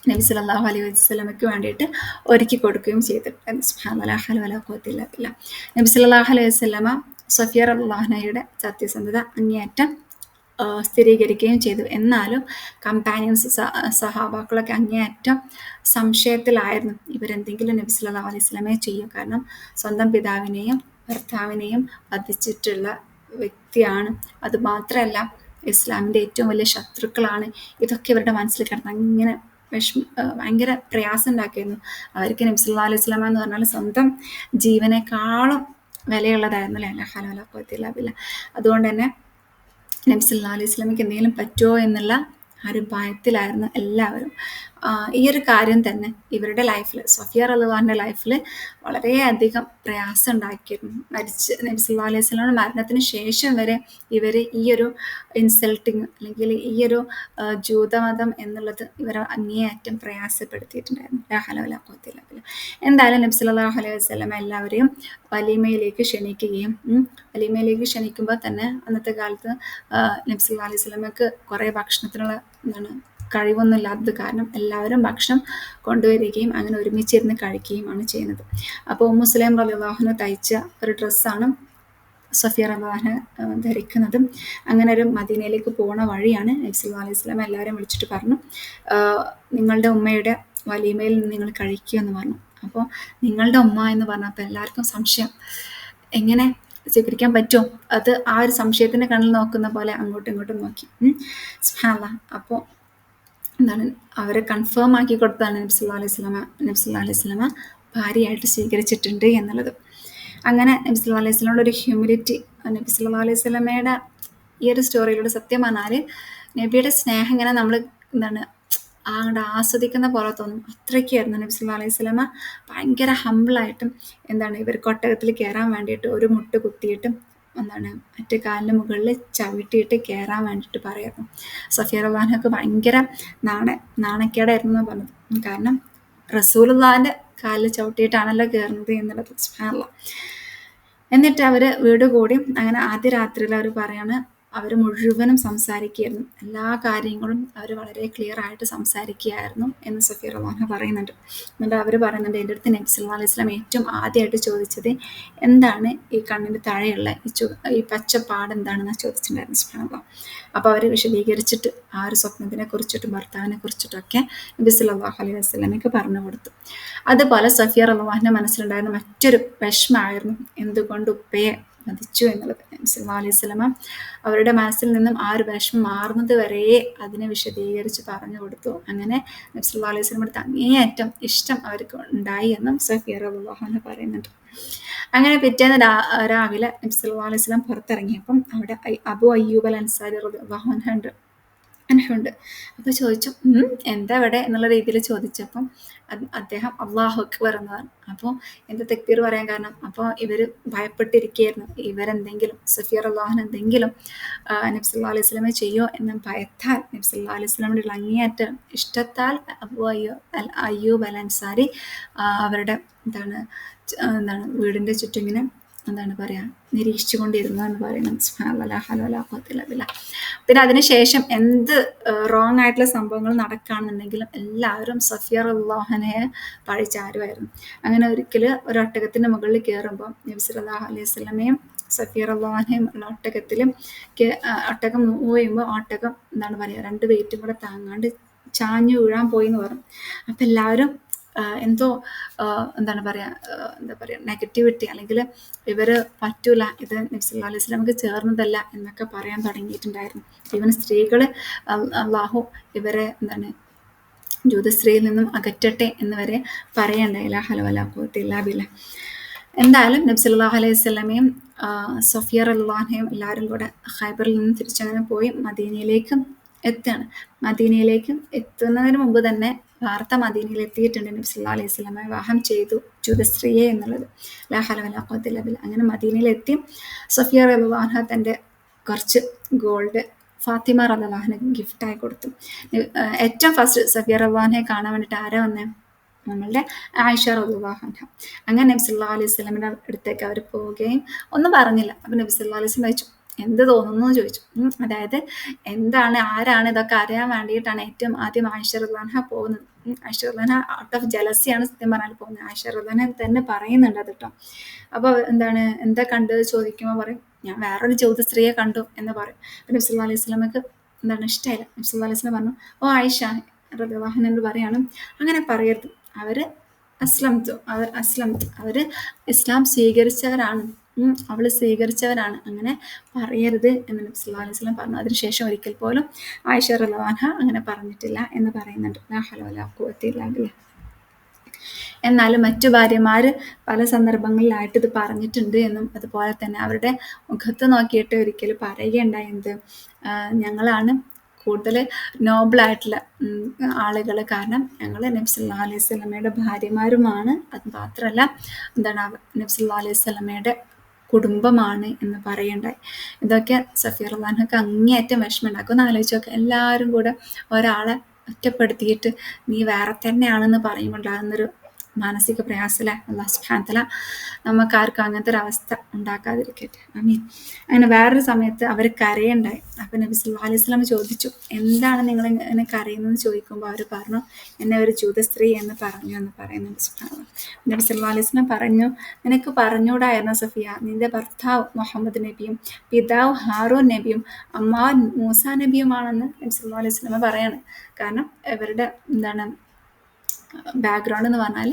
നബി സല്ലല്ലാഹു അലൈഹി വസല്ലമയ്ക്ക് വേണ്ടിയിട്ട് ഒരുക്കി കൊടുക്കുകയും ചെയ്തിട്ടുണ്ട്. സുബ്ഹാനല്ലാഹ്, ലാ ഹൗല വലാ ഖുവത ഇല്ലാ ബില്ലാഹ്. നബി സല്ലല്ലാഹു അലൈഹി വസല്ലമ സഫിയ റളിയല്ലാഹു അൻഹയുടെ സത്യസന്ധത അങ്ങേയറ്റം സ്ഥിരീകരിക്കുകയും ചെയ്തു. എന്നാലും കമ്പാനിയൻസ് സഹാബാക്കളൊക്കെ അങ്ങേയറ്റം സംശയത്തിലായിരുന്നു ഇവരെന്തെങ്കിലും നബി സല്ലല്ലാഹു അലൈഹി വസല്ലമയെ ചെയ്യും. കാരണം സ്വന്തം പിതാവിനെയും ഭർത്താവിനെയും വധിച്ചിട്ടുള്ള വ്യക്തിയാണ്. അതുമാത്രമല്ല ഇസ്ലാമിൻ്റെ ഏറ്റവും വലിയ ശത്രുക്കളാണ്. ഇതൊക്കെ ഇവരുടെ മനസ്സിൽ കിടന്ന് അങ്ങനെ ഭയങ്കര പ്രയാസം ഉണ്ടാക്കിയിരുന്നു. അവർക്ക് നബി സല്ലല്ലാഹു അലൈഹി വസല്ലമ എന്ന് പറഞ്ഞാൽ സ്വന്തം ജീവനേക്കാളും വിലയുള്ളതായിരുന്നു അല്ലേ. ലാ ഹൗല വലാ ഖുവത ഇല്ലാ ബില്ലാഹ്. അതുകൊണ്ട് തന്നെ നബി സല്ലല്ലാഹു അലൈഹി വസല്ലമയ്ക്ക് എന്തെങ്കിലും പറ്റുമോ എന്നുള്ള ആ ഒരു ഭയത്തിലായിരുന്നു എല്ലാവരും. ഈ ഒരു കാര്യം തന്നെ ഇവരുടെ ലൈഫിൽ, സഫിയ റളിയല്ലാഹുവിൻ്റെ ലൈഫിൽ വളരെയധികം പ്രയാസം ഉണ്ടാക്കിയിരുന്നു. നബി സല്ലല്ലാഹു അലൈഹി വസല്ലമയുടെ മരണത്തിന് ശേഷം വരെ ഇവർ ഈ ഒരു ഇൻസൾട്ടിങ് അല്ലെങ്കിൽ ഈ ഒരു ജൂതമതം എന്നുള്ളത് ഇവരെ അങ്ങേയറ്റം പ്രയാസപ്പെടുത്തിയിട്ടുണ്ടായിരുന്നു. ലാ ഹൗല വലാ ഖുവത ഇല്ലാ ബില്ലാഹ്. എന്തായാലും നബി സല്ലല്ലാഹു അലൈഹി വസല്ലമ എല്ലാവരെയും വലീമയിലേക്ക് ക്ഷണിക്കുകയും വലീമയിലേക്ക് ക്ഷണിക്കുമ്പോൾ തന്നെ അന്നത്തെ കാലത്ത് നബി സല്ലല്ലാഹു അലൈഹി വസല്ലമക്ക് കുറേ ഭക്ഷണത്തിനുള്ള എന്താണ് കഴിവൊന്നും ഇല്ലാത്തത് കാരണം എല്ലാവരും ഭക്ഷണം കൊണ്ടുവരികയും അങ്ങനെ ഒരുമിച്ചിരുന്ന് കഴിക്കുകയുമാണ് ചെയ്യുന്നത്. അപ്പോൾ ഉമ്മു സുലൈം റളിയല്ലാഹു അൻഹ തയ്ച്ച ഒരു ഡ്രസ്സാണ് സഫിയ റളിയല്ലാഹു അൻഹ ധരിക്കുന്നത്. അങ്ങനെ ഒരു മദീനയിലേക്ക് പോണ വഴിയാണ് നബി സല്ലല്ലാഹു അലൈഹി വസല്ലം എല്ലാവരും വിളിച്ചിട്ട് പറഞ്ഞു, നിങ്ങളുടെ ഉമ്മയുടെ വലീമയിൽ നിന്ന് നിങ്ങൾ കഴിക്കുക എന്ന് പറഞ്ഞു. അപ്പോൾ നിങ്ങളുടെ ഉമ്മ എന്ന് പറഞ്ഞപ്പോൾ എല്ലാവർക്കും സംശയം, എങ്ങനെ സ്വീകരിക്കാൻ പറ്റുമോ? അത് ആ ഒരു സംശയത്തിൻ്റെ കണ്ണിൽ നോക്കുന്ന പോലെ അങ്ങോട്ടും ഇങ്ങോട്ടും നോക്കി. സുബ്ഹാനല്ലാഹ്. അപ്പോൾ എന്താണ് അവരെ കൺഫേം ആക്കി കൊടുത്താണ് നബി സല്ലല്ലാഹു അലൈഹി വസല്ലമ ഭാര്യയായിട്ട് സ്വീകരിച്ചിട്ടുണ്ട് എന്നുള്ളത്. അങ്ങനെ നബി സല്ലല്ലാഹു അലൈഹി വസല്ലമയുടെ ഒരു ഹ്യൂമിലിറ്റി, നബി സല്ലല്ലാഹു അലൈഹി വസല്ലമയുടെ ഈ ഒരു സ്റ്റോറിയിലൂടെ സത്യം പറഞ്ഞാൽ നബിയുടെ സ്നേഹം ഇങ്ങനെ നമ്മൾ എന്താണ് അങ്ങോട്ട് ആസ്വദിക്കുന്ന പോലെ തോന്നും. അത്രയ്ക്കായിരുന്നു നബി സല്ലല്ലാഹു അലൈഹി വസല്ലമ ഭയങ്കര ഹമ്പിളായിട്ടും എന്താണ് ഇവർ കൊട്ടകത്തിൽ കയറാൻ വേണ്ടിയിട്ട് ഒരു മുട്ട് കുത്തിയിട്ടും എന്താണ് മറ്റേ കാലിന് മുകളിൽ ചവിട്ടിയിട്ട് കയറാൻ വേണ്ടിയിട്ട് പറയായിരുന്നു. സഫിയ റളിയല്ലാഹു അൻഹക്ക് ഭയങ്കര നാണക്കേടായിരുന്നു എന്നാണ് പറഞ്ഞത്. കാരണം റസൂലുള്ളാഹിൻ്റെ കാലിൽ ചവിട്ടിയിട്ടാണല്ലോ കയറുന്നത് എന്നുള്ളത്. സുബ്ഹാനല്ലാഹ്. എന്നിട്ട് അവർ വീട് കൂടി അങ്ങനെ ആദ്യ രാത്രിയിൽ അവർ പറയാണ് അവർ മുഴുവനും സംസാരിക്കുകയായിരുന്നു. എല്ലാ കാര്യങ്ങളും അവർ വളരെ ക്ലിയർ ആയിട്ട് സംസാരിക്കുകയായിരുന്നു എന്ന് സഫിയ റളിയല്ലാഹു അൻഹ പറയുന്നുണ്ട്. എന്നിട്ട് അവർ പറയുന്നുണ്ട്, എൻ്റെ അടുത്ത് നബി സല്ലല്ലാഹു അലൈഹി വസല്ലം ഏറ്റവും ആദ്യമായിട്ട് ചോദിച്ചത് എന്താണ് ഈ കണ്ണിൻ്റെ താഴെയുള്ള ഈ പച്ചപ്പാട് എന്താണെന്ന് ചോദിച്ചിട്ടുണ്ടായിരുന്നു. സുബ്ഹാനല്ലാഹ്. അപ്പോൾ അവർ വിശദീകരിച്ചിട്ട് ആ ഒരു സ്വപ്നത്തിനെ കുറിച്ചിട്ടും ഭർത്താവിനെ കുറിച്ചിട്ടൊക്കെ നബി സല്ലല്ലാഹു അലൈഹി വസല്ലമയ്ക്ക് പറഞ്ഞു കൊടുത്തു. അതുപോലെ സഫിയ റളിയല്ലാഹു അൻഹ മനസ്സിലുണ്ടായിരുന്ന മറ്റൊരു വിഷമമായിരുന്നു എന്തുകൊണ്ട് ഉപ്പയെ വധിച്ചു എന്നുള്ളത്. നബി സല്ലല്ലാഹു അലൈഹി വസല്ലമ അവരുടെ മനസ്സിൽ നിന്നും ആ ഒരു വിഷമം മാറുന്നത് വരെ അതിനെ വിശദീകരിച്ച് പറഞ്ഞു കൊടുത്തു. അങ്ങനെ നബി സല്ലല്ലാഹു അലൈഹി വസല്ലമയുടെ അങ്ങേയറ്റം ഇഷ്ടം അവർക്ക് ഉണ്ടായി എന്നും സഫിയ റളിയല്ലാഹു അൻഹ പറയുന്നുണ്ട്. അങ്ങനെ പിറ്റേന്ന് രാവിലെ നബി സല്ലല്ലാഹു അലൈഹി വസല്ലം പുറത്തിറങ്ങിയപ്പം അവിടെ അബു അയ്യൂബ് അൽ അൻസാരി റളിയല്ലാഹു അൻഹു ഉണ്ട്. അനുഭവമുണ്ട്. അപ്പോൾ ചോദിച്ചു എന്താ ഇവിടെ എന്നുള്ള രീതിയിൽ ചോദിച്ചപ്പം അദ്ദേഹം അള്ളാഹു അക്ബർ എന്ന് പറഞ്ഞു. അപ്പോൾ എന്താ തക്ബീർ പറയാൻ കാരണം, അപ്പോൾ ഇവർ ഭയപ്പെട്ടിരിക്കുകയായിരുന്നു, ഇവരെന്തെങ്കിലും സഫിയ അള്ളാഹുൻ എന്തെങ്കിലും നബി സല്ലല്ലാഹു അലൈഹി വസല്ലമയെ ചെയ്യോ എന്ന് ഭയത്താൽ, നബി സല്ലല്ലാഹു അലൈഹി വസല്ലമയുടെ അങ്ങേയറ്റ ഇഷ്ടത്താൽ അബൂ അയ്യൂബ് അൽ അൻസാരി അവരുടെ എന്താണ് വീടിൻ്റെ ചുറ്റും ഇങ്ങനെ എന്താണ് പറയുക നിരീക്ഷിച്ചു കൊണ്ടിരുന്നു എന്ന് പറയുന്നത്. പിന്നെ അതിനുശേഷം എന്ത് റോങ് ആയിട്ടുള്ള സംഭവങ്ങൾ നടക്കുകയാണെന്നുണ്ടെങ്കിലും എല്ലാവരും സഫിയ അള്ളാഹനെ പഴിച്ചാരുമായിരുന്നു. അങ്ങനെ ഒരിക്കൽ ഒരു ഒട്ടകത്തിൻ്റെ മുകളിൽ കയറുമ്പോൾ നബി സല്ലല്ലാഹു അലൈഹി വസല്ലമയും സഫിയ അള്ളാഹനെയും ഉള്ള ഒട്ടകം മൂവ് ചെയ്യുമ്പോൾ ഒട്ടകം എന്താണ് പറയുക രണ്ട് വെയിറ്റും കൂടെ താങ്ങാണ്ട് ചാഞ്ഞു വീഴാൻ പോയി എന്ന് പറഞ്ഞു. അപ്പം എല്ലാവരും എന്തോ എന്താണ് പറയുക നെഗറ്റിവിറ്റി, അല്ലെങ്കിൽ ഇവർ പറ്റൂല, ഇത് നബി സല്ലല്ലാഹു അലൈഹി വസല്ലമക്ക് ചേർന്നതല്ല എന്നൊക്കെ പറയാൻ തുടങ്ങിയിട്ടുണ്ടായിരുന്നു. ഈവൻ സ്ത്രീകൾ അള്ളാഹു ഇവരെ ജൂതസ്ത്രീയിൽ നിന്നും അകറ്റട്ടെ എന്ന് വരെ പറയണ്ടായി. ലാ ഹൗല വലാ ഖുവത ഇല്ലാ ബില്ലാഹ്. എന്തായാലും നബി സല്ലല്ലാഹു അലൈഹി വസല്ലമയും സഫിയ റളിയല്ലാഹു എല്ലാവരും കൂടെ ഖൈബറിൽ നിന്ന് തിരിച്ചങ്ങനെ പോയി മദീനയിലേക്ക് എത്തുകയാണ്. മദീനയിലേക്ക് എത്തുന്നതിന് മുമ്പ് തന്നെ വാർത്ത മദീനയിൽ എത്തിയിട്ടുണ്ട്, നബി സല്ലല്ലാഹു അലൈഹി വസല്ലമയെ വിവാഹം ചെയ്തു ജൂതസ്ത്രീയെ എന്നുള്ളത്. ലാ ഹൗല വലാ ഖുവത ഇല്ലാ ബില്ലാഹ്. അങ്ങനെ മദീനയിലെത്തി സഫിയ റളിയല്ലാഹു അൻഹ തൻ്റെ കുറച്ച് ഗോൾഡ് ഫാത്തിമ റളിയല്ലാഹു അൻഹ ഗിഫ്റ്റായി കൊടുത്തു. ഏറ്റവും ഫസ്റ്റ് സഫിയ റളിയല്ലാഹു അൻഹയെ കാണാൻ വേണ്ടിയിട്ട് ആരാ വന്നേ? നമ്മളുടെ ആയിഷ റളിയല്ലാഹു അൻഹ. അങ്ങനെ നബി സല്ലല്ലാഹു അലൈഹി വസല്ലമയുടെ അടുത്തേക്ക് അവർ പോവുകയും ഒന്നും പറഞ്ഞില്ല. അപ്പം നബി സല്ലല്ലാഹു അലൈഹി വസല്ലം ചോദിച്ചു, എന്ത് തോന്നുന്നു എന്ന് ചോദിച്ചു. അതായത് ആരാണ് ഇതൊക്കെ അറിയാൻ വേണ്ടിയിട്ടാണ് ഏറ്റവും ആദ്യം ആയിഷ റളിയല്ലാഹു അൻഹ പോകുന്നത്. ആയിഷ റളിയല്ലാഹു അൻഹ ഔട്ട് ഓഫ് ജലസിയാണ് സത്യം പറഞ്ഞാൽ പോകുന്നത്. ആയിഷ റളിയല്ലാഹു അൻഹ തന്നെ പറയുന്നുണ്ട് അത് കേട്ടോ. അപ്പോൾ എന്താ കണ്ടത് ചോദിക്കുമ്പോൾ പറയും, ഞാൻ വേറൊരു ജൂതസ്ത്രീയെ കണ്ടു എന്ന് പറയും. നബി സല്ലല്ലാഹു അലൈഹി വസല്ലമക്ക് ഇഷ്ടമായില്ല. നബി സല്ലല്ലാഹു അലൈഹി വസല്ലം പറഞ്ഞു, ഓ ആയിഷ റളിയല്ലാഹു അൻഹ പറയാണ്, അങ്ങനെ പറയരുത്, അവർ അവർ ഇസ്ലാം സ്വീകരിച്ചവരാണ്, അവൾ സ്വീകരിച്ചവരാണ്, അങ്ങനെ പറയരുത് എന്ന് നബി സല്ലല്ലാഹു അലൈഹി വസല്ലം പറഞ്ഞു. അതിനുശേഷം ഒരിക്കൽ പോലും ആയിഷ റളിയല്ലാഹു അൻഹ അങ്ങനെ പറഞ്ഞിട്ടില്ല എന്ന് പറയുന്നുണ്ട്. ലാ ഹൗല വലാ ഖുവത ഇല്ലാ ബില്ലാഹ്. എന്നാലും മറ്റു ഭാര്യമാർ പല സന്ദർഭങ്ങളിലായിട്ട് ഇത് പറഞ്ഞിട്ടുണ്ട് എന്നും അതുപോലെ തന്നെ അവരുടെ മുഖത്ത് നോക്കിയിട്ട് ഒരിക്കൽ പറയുകയുണ്ടായി, എന്ത് ഞങ്ങളാണ് കൂടുതൽ നോബിളായിട്ടുള്ള ആളുകൾ, കാരണം ഞങ്ങൾ നബി സല്ലല്ലാഹു അലൈഹി വസല്ലമയുടെ ഭാര്യമാരുമാണ്, അത് മാത്രമല്ല നബി സല്ലല്ലാഹു അലൈഹി വസല്ലമയുടെ കുടുംബമാണ് എന്ന് പറയുണ്ടായി. ഇതൊക്കെ സഫിയ റളിയല്ലാഹു അൻഹക്ക് അങ്ങേയറ്റം വിഷമം ഉണ്ടാക്കും. ഒന്ന് ആലോചിച്ച് നോക്കുക, എല്ലാവരും കൂടെ ഒരാളെ ഒറ്റപ്പെടുത്തിയിട്ട് നീ വേറെ തന്നെയാണെന്ന് പറയുമ്പോണ്ടാകുന്നൊരു മാനസിക പ്രയാസമല്ലേ. അല്ലാഹു സുബ്ഹാനഹു വ തആല നമുക്കാർക്കും അങ്ങനത്തെ ഒരു അവസ്ഥ ഉണ്ടാക്കാതിരിക്കട്ടെ, ആമീൻ. അങ്ങനെ വേറൊരു സമയത്ത് അവർ കരയുണ്ടായി. അപ്പം നബി സല്ലല്ലാഹു അലൈഹി വസല്ലം ചോദിച്ചു, എന്താണ് നിങ്ങൾ ഇങ്ങനെ കരയുന്നതെന്ന് ചോദിക്കുമ്പോൾ അവർ പറഞ്ഞു, എന്നെ ഒരു ജൂതസ്ത്രീ എന്ന് പറഞ്ഞു എന്ന് പറയുന്നുണ്ട്. സുബ്ഹാനല്ലാഹ്. നബി സല്ലല്ലാഹു അലൈഹി വസല്ലം പറഞ്ഞു, നിനക്ക് പറഞ്ഞുകൂടായിരുന്നോ സഫിയ, നിന്റെ ഭർത്താവ് മുഹമ്മദ് നബിയും പിതാവ് ഹാറൂൻ നബിയും അമ്മാവൻ മൂസ നബിയുമാണെന്ന് നബി സല്ലല്ലാഹു അലൈഹി വസല്ലം പറയാണ്. കാരണം ഇവരുടെ ബാക്ക്ഗ്രൗണ്ട് എന്ന് പറഞ്ഞാൽ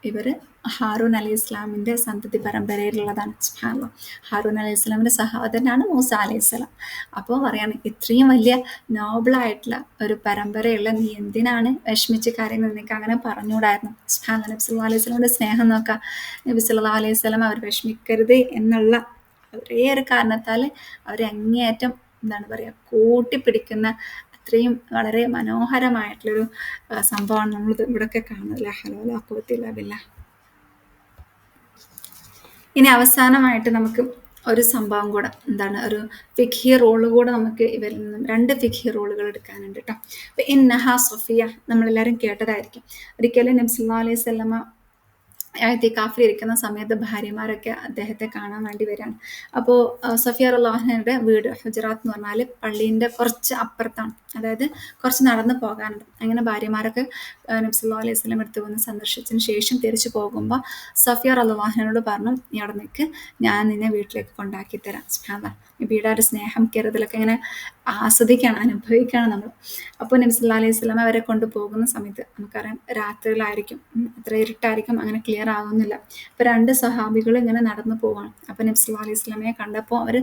ഇവർ ഹാറൂൻ അലൈഹി ഇസ്ലാമിൻ്റെ സന്തതി പരമ്പരയിലുള്ളതാണ്. സുബ്ഹാനല്ലാഹ്. ഹാറൂൻ അലൈഹി ഇസ്ലാമിൻ്റെ സഹോദരനാണ് മൂസ അലൈഹി സ്വലാം. അപ്പോൾ പറയാണ്, ഇത്രയും വലിയ നോബിളായിട്ടുള്ള ഒരു പരമ്പരയുള്ള നീ എന്തിനാണ് വിഷമിച്ച് കരയുന്നത്, നിനക്ക് അങ്ങനെ പറഞ്ഞുകൂടായിരുന്നു. സുബ്ഹാനല്ലാഹ്. നബി സല്ലല്ലാഹു അലൈഹി വസല്ലമയുടെ സ്നേഹം നോക്കാം. നബി സല്ലല്ലാഹു അലൈഹി വസല്ലം അവർ വിഷമിക്കരുത് എന്നുള്ള ഒരേ ഒരു കാരണത്താൽ അവരെ അങ്ങേയറ്റം കൂട്ടിപ്പിടിക്കുന്ന അത്രയും വളരെ മനോഹരമായിട്ടുള്ളൊരു സംഭവമാണ് നമ്മൾ ഇവിടെയൊക്കെ കാണുന്നത്. ലാ ഹൗല വലാ ഖുവത ഇല്ലാ ബില്ലാഹ്. ഇനി അവസാനമായിട്ട് നമുക്ക് ഒരു സംഭവം കൂടെ ഒരു ഫിഖ്ഹി റൂള് കൂടെ നമുക്ക് ഇവരിൽ നിന്നും 2 ഫിഖ്ഹി റൂളുകൾ എടുക്കാനുണ്ട് കേട്ടോ. അപ്പം ഇന്നഹ സഫിയ നമ്മളെല്ലാവരും കേട്ടതായിരിക്കും. ഒരിക്കലും നബി സല്ലല്ലാഹു അലൈഹി വസല്ലമ ഇഅ്തികാഫിൽ ഇരിക്കുന്ന സമയത്ത് ഭാര്യമാരൊക്കെ അദ്ദേഹത്തെ കാണാൻ വേണ്ടി വരികയാണ്. അപ്പോൾ സഫിയ റളിയല്ലാഹു അൻഹയുടെ വീട് ഹുജറാത്ത് എന്ന് പറഞ്ഞാൽ പള്ളീൻ്റെ കുറച്ച് അപ്പുറത്താണ്, അതായത് കുറച്ച് നടന്ന് പോകാനുണ്ട്. അങ്ങനെ ഭാര്യമാരൊക്കെ നബി സല്ലല്ലാഹു അലൈഹി വസല്ലം അടുത്ത് വന്ന് സന്ദർശിച്ചതിന് ശേഷം തിരിച്ചു പോകുമ്പോൾ സഫിയ റളിയല്ലാഹു അൻഹയോട് പറഞ്ഞു, നീ അവിടെ നിൽക്ക്, ഞാൻ നിന്നെ വീട്ടിലേക്ക് കൊണ്ടാക്കി തരാം. സുബ്ഹാനല്ലാഹ്. നബിയുടെ ഒരു സ്നേഹം കരുതലൊക്കെ ഇങ്ങനെ ആസ്വദിക്കുകയാണ്, അനുഭവിക്കുകയാണ് നമ്മൾ. അപ്പോൾ നബി സല്ലല്ലാഹു അലൈഹി വസല്ലം അവരെ കൊണ്ടുപോകുന്ന സമയത്ത് നമുക്കറിയാം രാത്രിയിലായിരിക്കും, അത്ര ഇരുട്ടായിരിക്കും, അങ്ങനെ ക്ലിയർ ആകുന്നില്ല. അപ്പോൾ 2 സഹാബികൾ ഇങ്ങനെ നടന്നു പോവാണ്. അപ്പോൾ നബി സല്ലല്ലാഹു അലൈഹി വസല്ലമയെ കണ്ടപ്പോൾ അവർ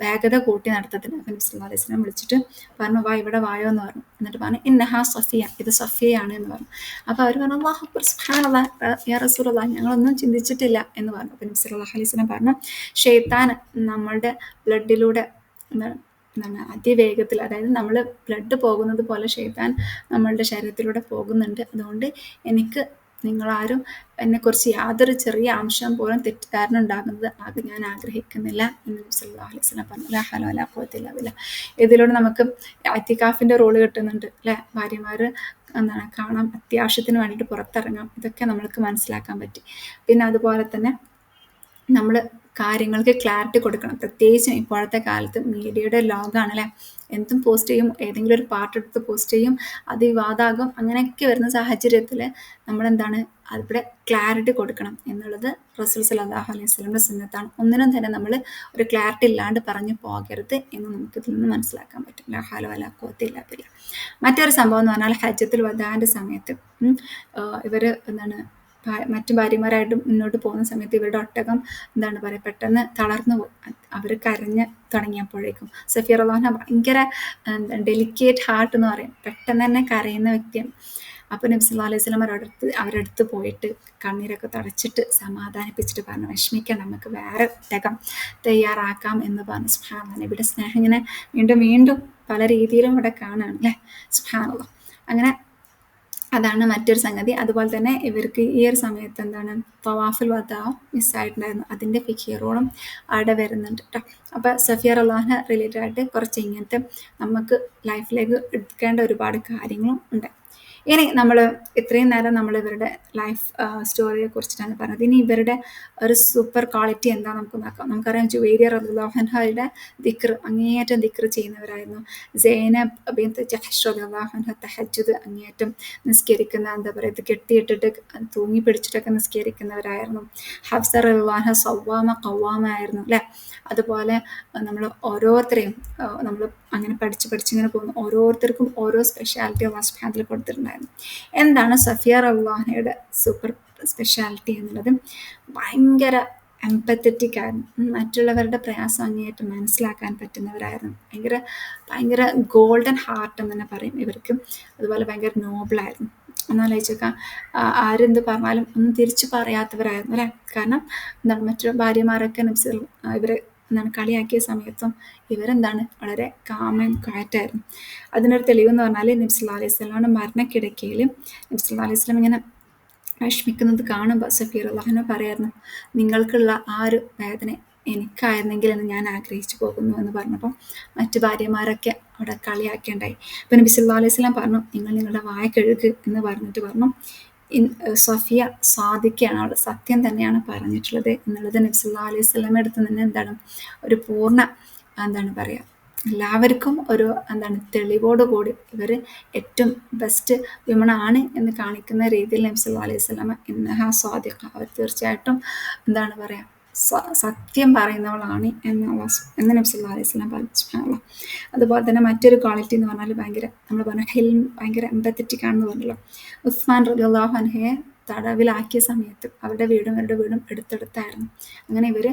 വേഗത കൂട്ടി നടത്തത്തിന്. അപ്പം നബി സല്ലല്ലാഹു അലൈഹി വസല്ലം വിളിച്ചിട്ട് പറഞ്ഞു, വാ ഇവിടെ വായോ എന്ന് പറഞ്ഞു. എന്നിട്ട് പറഞ്ഞു, ഇന്നഹാ സഫിയ, ഇത് സഫിയയാണ് എന്ന് പറഞ്ഞു. അപ്പോൾ അവർ പറഞ്ഞു, അല്ലാഹു അക്ബർ സുബ്ഹാനല്ലാഹ് യാ റസൂലല്ലാഹ്, ഞങ്ങളൊന്നും ചിന്തിച്ചിട്ടില്ല എന്ന് പറഞ്ഞു. അപ്പം നബി സല്ലല്ലാഹു അലൈഹി വസല്ലം പറഞ്ഞു, ഷെയ്ത്താൻ നമ്മളുടെ ബ്ലഡിലൂടെ എന്താണ് എന്താണ് അതിവേഗത്തിൽ, അതായത് നമ്മൾ ബ്ലഡ് പോകുന്നത് പോലെ ഷെയ്ത്താൻ നമ്മളുടെ ശരീരത്തിലൂടെ പോകുന്നുണ്ട്. അതുകൊണ്ട് എനിക്ക് നിങ്ങളാരും എന്നെക്കുറിച്ച് യാതൊരു ചെറിയ അംശം പോലും തെറ്റിദ്ധാരണ ഉണ്ടാകുന്നത് ഞാൻ ആഗ്രഹിക്കുന്നില്ല എന്ന് നബി സല്ലല്ലാഹു അലൈഹി വസല്ലം പറഞ്ഞു. ലാ ഹൗല വലാ ഖുവത ഇല്ലാ ബില്ലാഹ്. ഇതിലൂടെ നമുക്ക് ഇഅ്തികാഫിന്റെ റോള് കിട്ടുന്നുണ്ട് അല്ലെ. ഭാര്യമാർ എന്താണ് കാണാം, അത്യാവശ്യത്തിന് വേണ്ടിയിട്ട് പുറത്തിറങ്ങാം, ഇതൊക്കെ നമ്മൾക്ക് മനസ്സിലാക്കാൻ പറ്റി. പിന്നെ അതുപോലെ തന്നെ നമ്മൾ കാര്യങ്ങൾക്ക് ക്ലാരിറ്റി കൊടുക്കണം. പ്രത്യേകിച്ചും ഇപ്പോഴത്തെ കാലത്ത് മീഡിയയുടെ ലോകമാണ് അല്ലേ. എന്തും പോസ്റ്റ് ചെയ്യും, ഏതെങ്കിലും ഒരു പാർട്ട് എടുത്ത് പോസ്റ്റ് ചെയ്യും, അത് വിവാദമാകും. അങ്ങനെയൊക്കെ വരുന്ന സാഹചര്യത്തിൽ നമ്മളെന്താണ് അവിടെ ക്ലാരിറ്റി കൊടുക്കണം എന്നുള്ളത് റസൂൽ സല്ലല്ലാഹു അലൈഹി വസല്ലമയുടെ സുന്നത്താണ്. ഒന്നിനും തന്നെ നമ്മൾ ഒരു ക്ലാരിറ്റി ഇല്ലാണ്ട് പറഞ്ഞു പോകരുത് എന്ന് നമുക്ക് ഇതിൽ നിന്ന് മനസ്സിലാക്കാൻ പറ്റും. ലാ ഹൗല വലാ ഖുവത ഇല്ലാ ബില്ലാഹ്. മറ്റൊരു സംഭവം എന്ന് പറഞ്ഞാൽ ഹജ്ജത്തുൽ വദാന്റെ സമയത്ത് ഇവർ എന്താണ് മറ്റു ഭാര്യമാരായിട്ട് മുന്നോട്ട് പോകുന്ന സമയത്ത് ഇവരുടെ ഒട്ടകം എന്താണ് പറയുക, പെട്ടെന്ന് തളർന്നു പോയി. അവർ കരഞ്ഞ് തുടങ്ങിയപ്പോഴേക്കും സഫിയ റളിയല്ലാഹു അൻഹ ഭയങ്കര ഡെലിക്കേറ്റ് ഹാർട്ട് എന്ന് പറയും, പെട്ടെന്ന് തന്നെ കരയുന്ന വ്യക്തിയാണ്. അപ്പോൾ നബി സല്ലല്ലാഹു അലൈഹി വസല്ലം അവരടുത്ത് പോയിട്ട് കണ്ണീരൊക്കെ തുടച്ചിട്ട് സമാധാനിപ്പിച്ചിട്ട് പറഞ്ഞു, വിഷമിക്കണം, നമുക്ക് വേറെ ഒട്ടകം തയ്യാറാക്കാം എന്ന് പറഞ്ഞു. സുബ്ഹാനല്ലാഹ്, നബിയുടെ സ്നേഹം ഇങ്ങനെ വീണ്ടും വീണ്ടും പല രീതിയിലും ഇവിടെ കാണുകയാണ് അല്ലേ. സുബ്ഹാനല്ലാഹ്. അങ്ങനെ അതാണ് മറ്റൊരു സംഗതി. അതുപോലെ തന്നെ ഇവർക്ക് ഈ ഒരു സമയത്ത് എന്താണ് തവാഫുൽ വദാ മിസ്സായിട്ടുണ്ടായിരുന്നു. അതിൻ്റെ ഫിഖിയറോളം അവിടെ വരുന്നുണ്ട് കേട്ടോ. അപ്പോൾ സഫിയ റളിയല്ലാഹു അൻഹ റിലേറ്റഡ് ആയിട്ട് കുറച്ച് ഇങ്ങനത്തെ നമുക്ക് ലൈഫിലേക്ക് എടുക്കേണ്ട ഒരുപാട് കാര്യങ്ങളും ഉണ്ട്. ഇനി നമ്മൾ ഇത്രയും നേരം നമ്മൾ ഇവരുടെ ലൈഫ് സ്റ്റോറിയെ കുറിച്ചിട്ടാണ് പറഞ്ഞത്. ഇനി ഇവരുടെ ഒരു സൂപ്പർ ക്വാളിറ്റി എന്താ നമുക്ക് നോക്കാം. നമുക്കറിയാം ജുവൈരിയ റളിയല്ലാഹു അൻഹയുടെ ദിക്ർ, അങ്ങേയറ്റം ദിക്ർ ചെയ്യുന്നവരായിരുന്നു. സൈനബ് ബിൻത് ജഹ്ഷ് റളിയല്ലാഹു അൻഹ തഹജ്ജുദ് അങ്ങേയറ്റം നിസ്കരിക്കുന്ന, എന്താ പറയുക, ഇത് കെട്ടിയിട്ടിട്ട് തൂങ്ങി പിടിച്ചിട്ടൊക്കെ നിസ്കരിക്കുന്നവരായിരുന്നു. ഹഫ്സ റളിയല്ലാഹു അൻഹ സവ്വാമ ഖവ്വാമ ആയിരുന്നു അല്ലേ. അതുപോലെ നമ്മൾ ഓരോരുത്തരെയും നമ്മൾ അങ്ങനെ പഠിച്ചിങ്ങനെ പോകുന്നു. ഓരോരുത്തർക്കും ഓരോ സ്പെഷ്യാലിറ്റി അല്ലാഹു സുബ്ഹാനഹു വ തആല കൊടുത്തിട്ടുണ്ടായിരുന്നു. എന്താണ് സഫിയ റളിയല്ലാഹു അൻഹയുടെ സൂപ്പർ സ്പെഷ്യാലിറ്റി എന്നുള്ളത്? ഭയങ്കര എംപത്തറ്റിക് ആയിരുന്നു. മറ്റുള്ളവരുടെ പ്രയാസം അങ്ങേയറ്റം മനസ്സിലാക്കാൻ പറ്റുന്നവരായിരുന്നു. ഭയങ്കര ഭയങ്കര ഗോൾഡൻ ഹാർട്ട് എന്ന് തന്നെ പറയും ഇവർക്ക്. അതുപോലെ ഭയങ്കര നോബിളായിരുന്നു. ഒന്നാലോചിച്ചേക്കാം, ആരെന്ത് പറഞ്ഞാലും ഒന്നും തിരിച്ചു പറയാത്തവരായിരുന്നു അല്ലേ. കാരണം എന്താണ് മറ്റു ഭാര്യമാരൊക്കെ ഇവരെ എന്താണ് കളിയാക്കിയ സമയത്തും ഇവരെന്താണ് വളരെ കാം ആൻഡ് ക്വയറ്റ് ആയിരുന്നു. അതിനൊരു തെളിവെന്ന് പറഞ്ഞാൽ നബി സല്ലല്ലാഹു അലൈഹി വസല്ലമയുടെ മരണക്കിടക്കയിൽ നബി സല്ലല്ലാഹു അലൈഹി വസല്ലം ഇങ്ങനെ വിഷമിക്കുന്നത് കാണുമ്പോൾ സഫിയ റളിയല്ലാഹു അൻഹ പറയായിരുന്നു, നിങ്ങൾക്കുള്ള ആ ഒരു വേദന എനിക്കായിരുന്നെങ്കിൽ എന്ന് ഞാൻ ആഗ്രഹിച്ചു പോകുന്നു എന്ന് പറഞ്ഞപ്പോൾ മറ്റു ഭാര്യമാരൊക്കെ അവിടെ കളിയാക്കിയുണ്ടായി. അപ്പോൾ നബി സല്ലല്ലാഹു അലൈഹി വസല്ലം പറഞ്ഞു, നിങ്ങൾ നിങ്ങളുടെ വായ കഴുക് എന്ന് പറഞ്ഞിട്ട് പറഞ്ഞു, സഫിയ സാദിഖയാണ്, അവൾ സത്യം തന്നെയാണ് പറഞ്ഞിട്ടുള്ളത് എന്നുള്ളത് നബി സല്ലല്ലാഹു അലൈഹി വസല്ലമയുടെ അടുത്ത് നിന്ന് എന്താണ് ഒരു പൂർണ്ണ എന്താണ് പറയുക, എല്ലാവർക്കും ഒരു എന്താണ് തെളിവോട് കൂടി ഇവർ ഏറ്റവും ബെസ്റ്റ് വിമണാണ് എന്ന് കാണിക്കുന്ന രീതിയിൽ നബി സല്ലല്ലാഹു അലൈഹി വസല്ലമ ഇന്നഹാ സ്വാദിഖ, അവർ തീർച്ചയായിട്ടും എന്താണ് പറയുക സത്യം പറയുന്നവളാണ് എന്ന് നബി സല്ലല്ലാഹു അലൈഹി വസല്ലം പറഞ്ഞു. സുബ്ഹാനല്ലാഹ്. അതുപോലെ തന്നെ മറ്റൊരു ക്വാളിറ്റി എന്ന് പറഞ്ഞാൽ ഭയങ്കര നമ്മൾ പറഞ്ഞ ഹിൽം, ഭയങ്കര എംപത്തറ്റിക് ആണെന്ന് പറഞ്ഞല്ലോ. ഉസ്മാൻ റളിയല്ലാഹു അൻഹയെ തടവിലാക്കിയ സമയത്ത് അവരുടെ വീടും അടുത്തടുത്തായിരുന്നു. അങ്ങനെ ഇവർ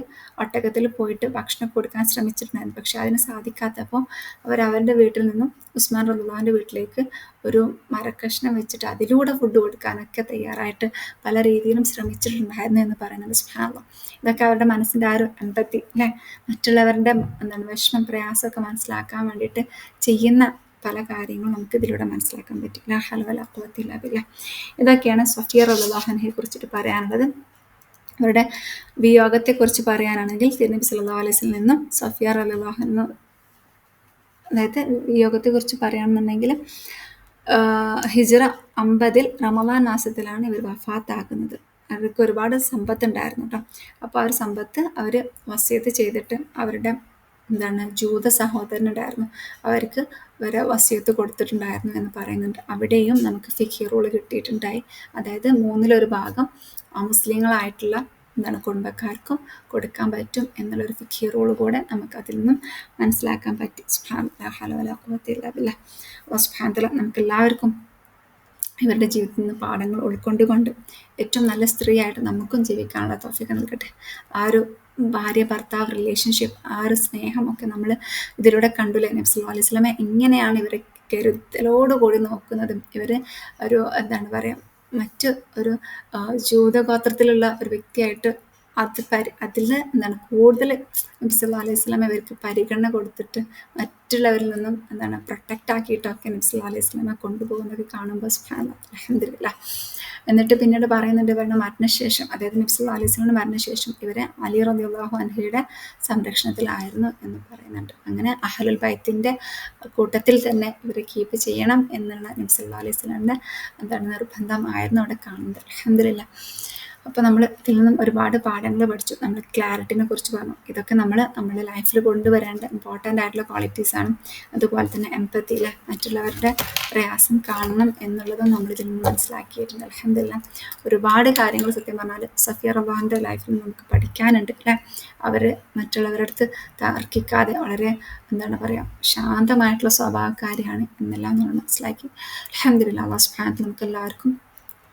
ഒട്ടകത്തിൽ പോയിട്ട് ഭക്ഷണം കൊടുക്കാൻ ശ്രമിച്ചിട്ടുണ്ടായിരുന്നു. പക്ഷെ അതിന് സാധിക്കാത്തപ്പോൾ അവരുടെ വീട്ടിൽ നിന്നും ഉസ്മാൻ റളിയല്ലാഹുവിൻ്റെ വീട്ടിലേക്ക് ഒരു മരക്കഷ്ണം വെച്ചിട്ട് അതിലൂടെ ഫുഡ് കൊടുക്കാനൊക്കെ തയ്യാറായിട്ട് പല രീതിയിലും ശ്രമിച്ചിട്ടുണ്ടായിരുന്നു എന്ന് പറയുന്നത്. സുബ്ഹാനല്ലാഹ്. ഇതൊക്കെ അവരുടെ മനസ്സിൻ്റെ ആ ഒരു എംപത്തി അല്ലേ, മറ്റുള്ളവരുടെ എന്താണ് വിഷമം പ്രയാസമൊക്കെ മനസ്സിലാക്കാൻ വേണ്ടിയിട്ട് ചെയ്യുന്ന പല കാര്യങ്ങളും നമുക്ക് ഇതിലൂടെ മനസ്സിലാക്കാൻ പറ്റും. ലാ ഹൗല വലാ ഖുവത ഇല്ലാ ബില്ലാഹ്. ഇതൊക്കെയാണ് സഫിയ റളിയല്ലാഹു അൻഹയെ കുറിച്ചിട്ട് പറയാനുള്ളത്. അവരുടെ വിയോഗത്തെക്കുറിച്ച് പറയാനാണെങ്കിൽ നബി സല്ലല്ലാഹു അലൈഹി വസല്ലം നിന്നും സഫിയ റളിയല്ലാഹു അൻഹ, അതായത് വിയോഗത്തെക്കുറിച്ച് പറയുകയാണെന്നുണ്ടെങ്കിൽ ഹിജ്റ 50 റമളാൻ മാസത്തിലാണ് ഇവർ വഫാത്താക്കുന്നത്. അവർക്ക് ഒരുപാട് സമ്പത്തുണ്ടായിരുന്നു കേട്ടോ. അപ്പോൾ ആ ഒരു സമ്പത്ത് അവർ വസിയത്ത് ചെയ്തിട്ട് അവരുടെ എന്താണ് ജൂത സഹോദരനുണ്ടായിരുന്നു, അവർക്ക് വരെ വസിയത്ത് കൊടുത്തിട്ടുണ്ടായിരുന്നു എന്ന് പറയുന്നുണ്ട്. അവിടെയും നമുക്ക് ഫിഖ് റൂള് കിട്ടിയിട്ടുണ്ടായി. അതായത് 1/3 ഭാഗം മുസ്ലിങ്ങളായിട്ടുള്ള എന്താണ് കുടുംബക്കാർക്കും കൊടുക്കാൻ പറ്റും എന്നുള്ളൊരു ഫിഖ് റൂള് കൂടെ നമുക്ക് അതിൽ നിന്നും മനസ്സിലാക്കാൻ പറ്റി. സുബ്ഹാനല്ലാഹ് ഹൗല വലാ ഖുവത ഇല്ലാ ബില്ലാഹ്. അല്ലാഹു സുബ്ഹാനഹു വ തആല നമുക്ക് എല്ലാവർക്കും ഇവരുടെ ജീവിതത്തിൽ നിന്ന് പാഠങ്ങൾ ഉൾക്കൊണ്ടുകൊണ്ട് ഏറ്റവും നല്ല സ്ത്രീയായിട്ട് നമുക്കും ജീവിക്കാനുള്ള തൗഫീഖ് നൽകട്ടെ. ആ ഒരു ഭാര്യ ഭർത്താവ് റിലേഷൻഷിപ്പ്, ആ ഒരു സ്നേഹമൊക്കെ നമ്മൾ ഇതിലൂടെ കണ്ടുല്ലേ. നബി സല്ലല്ലാഹു അലൈഹി വസല്ലമ എങ്ങനെയാണ് ഇവരെ കരുതലോടുകൂടി നോക്കുന്നതും. ഇവർ ഒരു എന്താണ് പറയുക, മറ്റ് ഒരു ജൂതഗോത്രത്തിലുള്ള ഒരു വ്യക്തിയായിട്ട് അതിൽ എന്താണ് കൂടുതൽ നബി സല്ലല്ലാഹു അലൈഹി വസല്ലമ ഇവർക്ക് പരിഗണന കൊടുത്തിട്ട് മറ്റുള്ളവരിൽ നിന്നും എന്താണ് പ്രൊട്ടക്റ്റ് ആക്കിയിട്ടൊക്കെ നബി സല്ലല്ലാഹു അലൈഹി വസല്ലമ കൊണ്ടുപോകുന്നത് കാണുമ്പോൾ സുബ്ഹാനല്ലാഹ്, അൽഹംദുലില്ലാഹ്. എന്നിട്ട് പിന്നീട് പറയുന്നുണ്ട് ഇവരുടെ മരണശേഷം, അതായത് നബി സല്ലല്ലാഹു അലൈഹി വസല്ലമയുടെ മരണശേഷം ഇവരെ അലി റളിയല്ലാഹു അൻഹയുടെ സംരക്ഷണത്തിലായിരുന്നു എന്ന് പറയുന്നുണ്ട്. അങ്ങനെ അഹ്ലുൽ ബൈത്തിന്റെ കൂട്ടത്തിൽ തന്നെ ഇവരെ കീപ്പ് ചെയ്യണം എന്നുള്ള നബി സല്ലല്ലാഹു അലൈഹി വസല്ലമയുടെ എന്താണ് നിർബന്ധമായിരുന്നു അവിടെ കാണുന്നത്. അൽഹംദുലില്ലാഹ്. അപ്പോൾ നമ്മൾ ഇതിൽ നിന്നും ഒരുപാട് പാഠങ്ങൾ പഠിച്ചു. നമ്മൾ ക്ലാരിറ്റിനെ കുറിച്ച് പറഞ്ഞു. ഇതൊക്കെ നമ്മൾ നമ്മുടെ ലൈഫിൽ കൊണ്ടുവരേണ്ട ഇമ്പോർട്ടൻ്റ് ആയിട്ടുള്ള ക്വാളിറ്റീസാണ്. അതുപോലെ തന്നെ എംപത്തിയിൽ മറ്റുള്ളവരുടെ പ്രയാസം കാണണം എന്നുള്ളതും നമ്മളിതിൽ നിന്ന് മനസ്സിലാക്കിയിട്ടുണ്ട്. അൽഹംദുലില്ലാഹ്. ഒരുപാട് കാര്യങ്ങൾ സത്യം പറഞ്ഞാൽ സഫിയ റളിയല്ലാഹുവിൻ്റെ ലൈഫിൽ നമുക്ക് പഠിക്കാനുണ്ട് അല്ലേ. അവർ മറ്റുള്ളവരുടെ അടുത്ത് തർക്കിക്കാതെ വളരെ എന്താണ് പറയുക, ശാന്തമായിട്ടുള്ള സ്വഭാവക്കാരിയാണ് എന്നെല്ലാം നമ്മൾ മനസ്സിലാക്കി. അൽഹംദുലില്ലാഹ്. അല്ലാഹു സുബ്ഹാനഹു വ തആല നമുക്ക് എല്ലാവർക്കും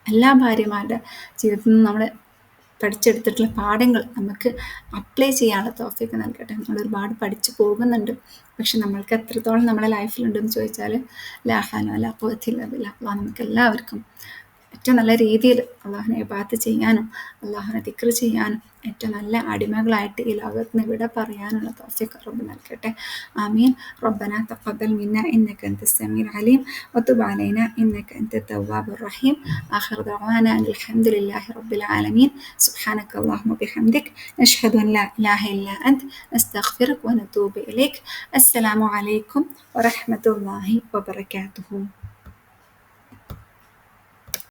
എല്ലാ ഭാര്യമാരുടെ ജീവിതത്തിൽ നിന്ന് നമ്മൾ പഠിച്ചെടുത്തിട്ടുള്ള പാഠങ്ങൾ നമുക്ക് അപ്ലൈ ചെയ്യാനുള്ള തൗഫീഖ് നൽകട്ടെ. നമ്മൾ ഒരുപാട് പഠിച്ചു പോകുന്നുണ്ട്, പക്ഷെ നമ്മൾക്ക് എത്രത്തോളം നമ്മുടെ ലൈഫിലുണ്ടെന്ന് ചോദിച്ചാൽ ലാ ഹൗല വലാ ഖുവത ഇല്ലാ ബില്ലാഹ്. അള്ളാഹ് നമുക്ക് എല്ലാവർക്കും ഏറ്റവും നല്ല രീതിയിൽ അള്ളാഹുവിനെ ഇബാദത്ത് ചെയ്യാനും അള്ളാഹുവിനെ ദിക്ർ ചെയ്യാനും ഏറ്റവും നല്ല അടിമകളായിട്ട് ഈ ലോകത്ത് നിന്ന് വിട പറയാനുള്ള തൗഫീഖ് റബ്ബ് നൽകട്ടെ. ആമീൻ. റബ്ബനാ തഖബ്ബൽ മിന്നാ ഇന്നക അൻതസ് സമീഉൽ അലീം വതുബ് അലൈനാ ഇന്നക അൻതത് തവ്വാബുർ റഹീം. ആഖിറു ദഅവാനാ അൽഹംദുലില്ലാഹി റബ്ബിൽ ആലമീൻ. സുബ്ഹാനക അല്ലാഹുമ്മ ബിഹംദിക നശ്ഹദു അൻ ലാ ഇലാഹ ഇല്ലാ അൻത നസ്തഗ്ഫിറുക വനതൂബു ഇലൈക്. അസ്സലാമു അലൈക്കും വറഹ്മത്തുള്ളാഹി വബറകാതുഹു.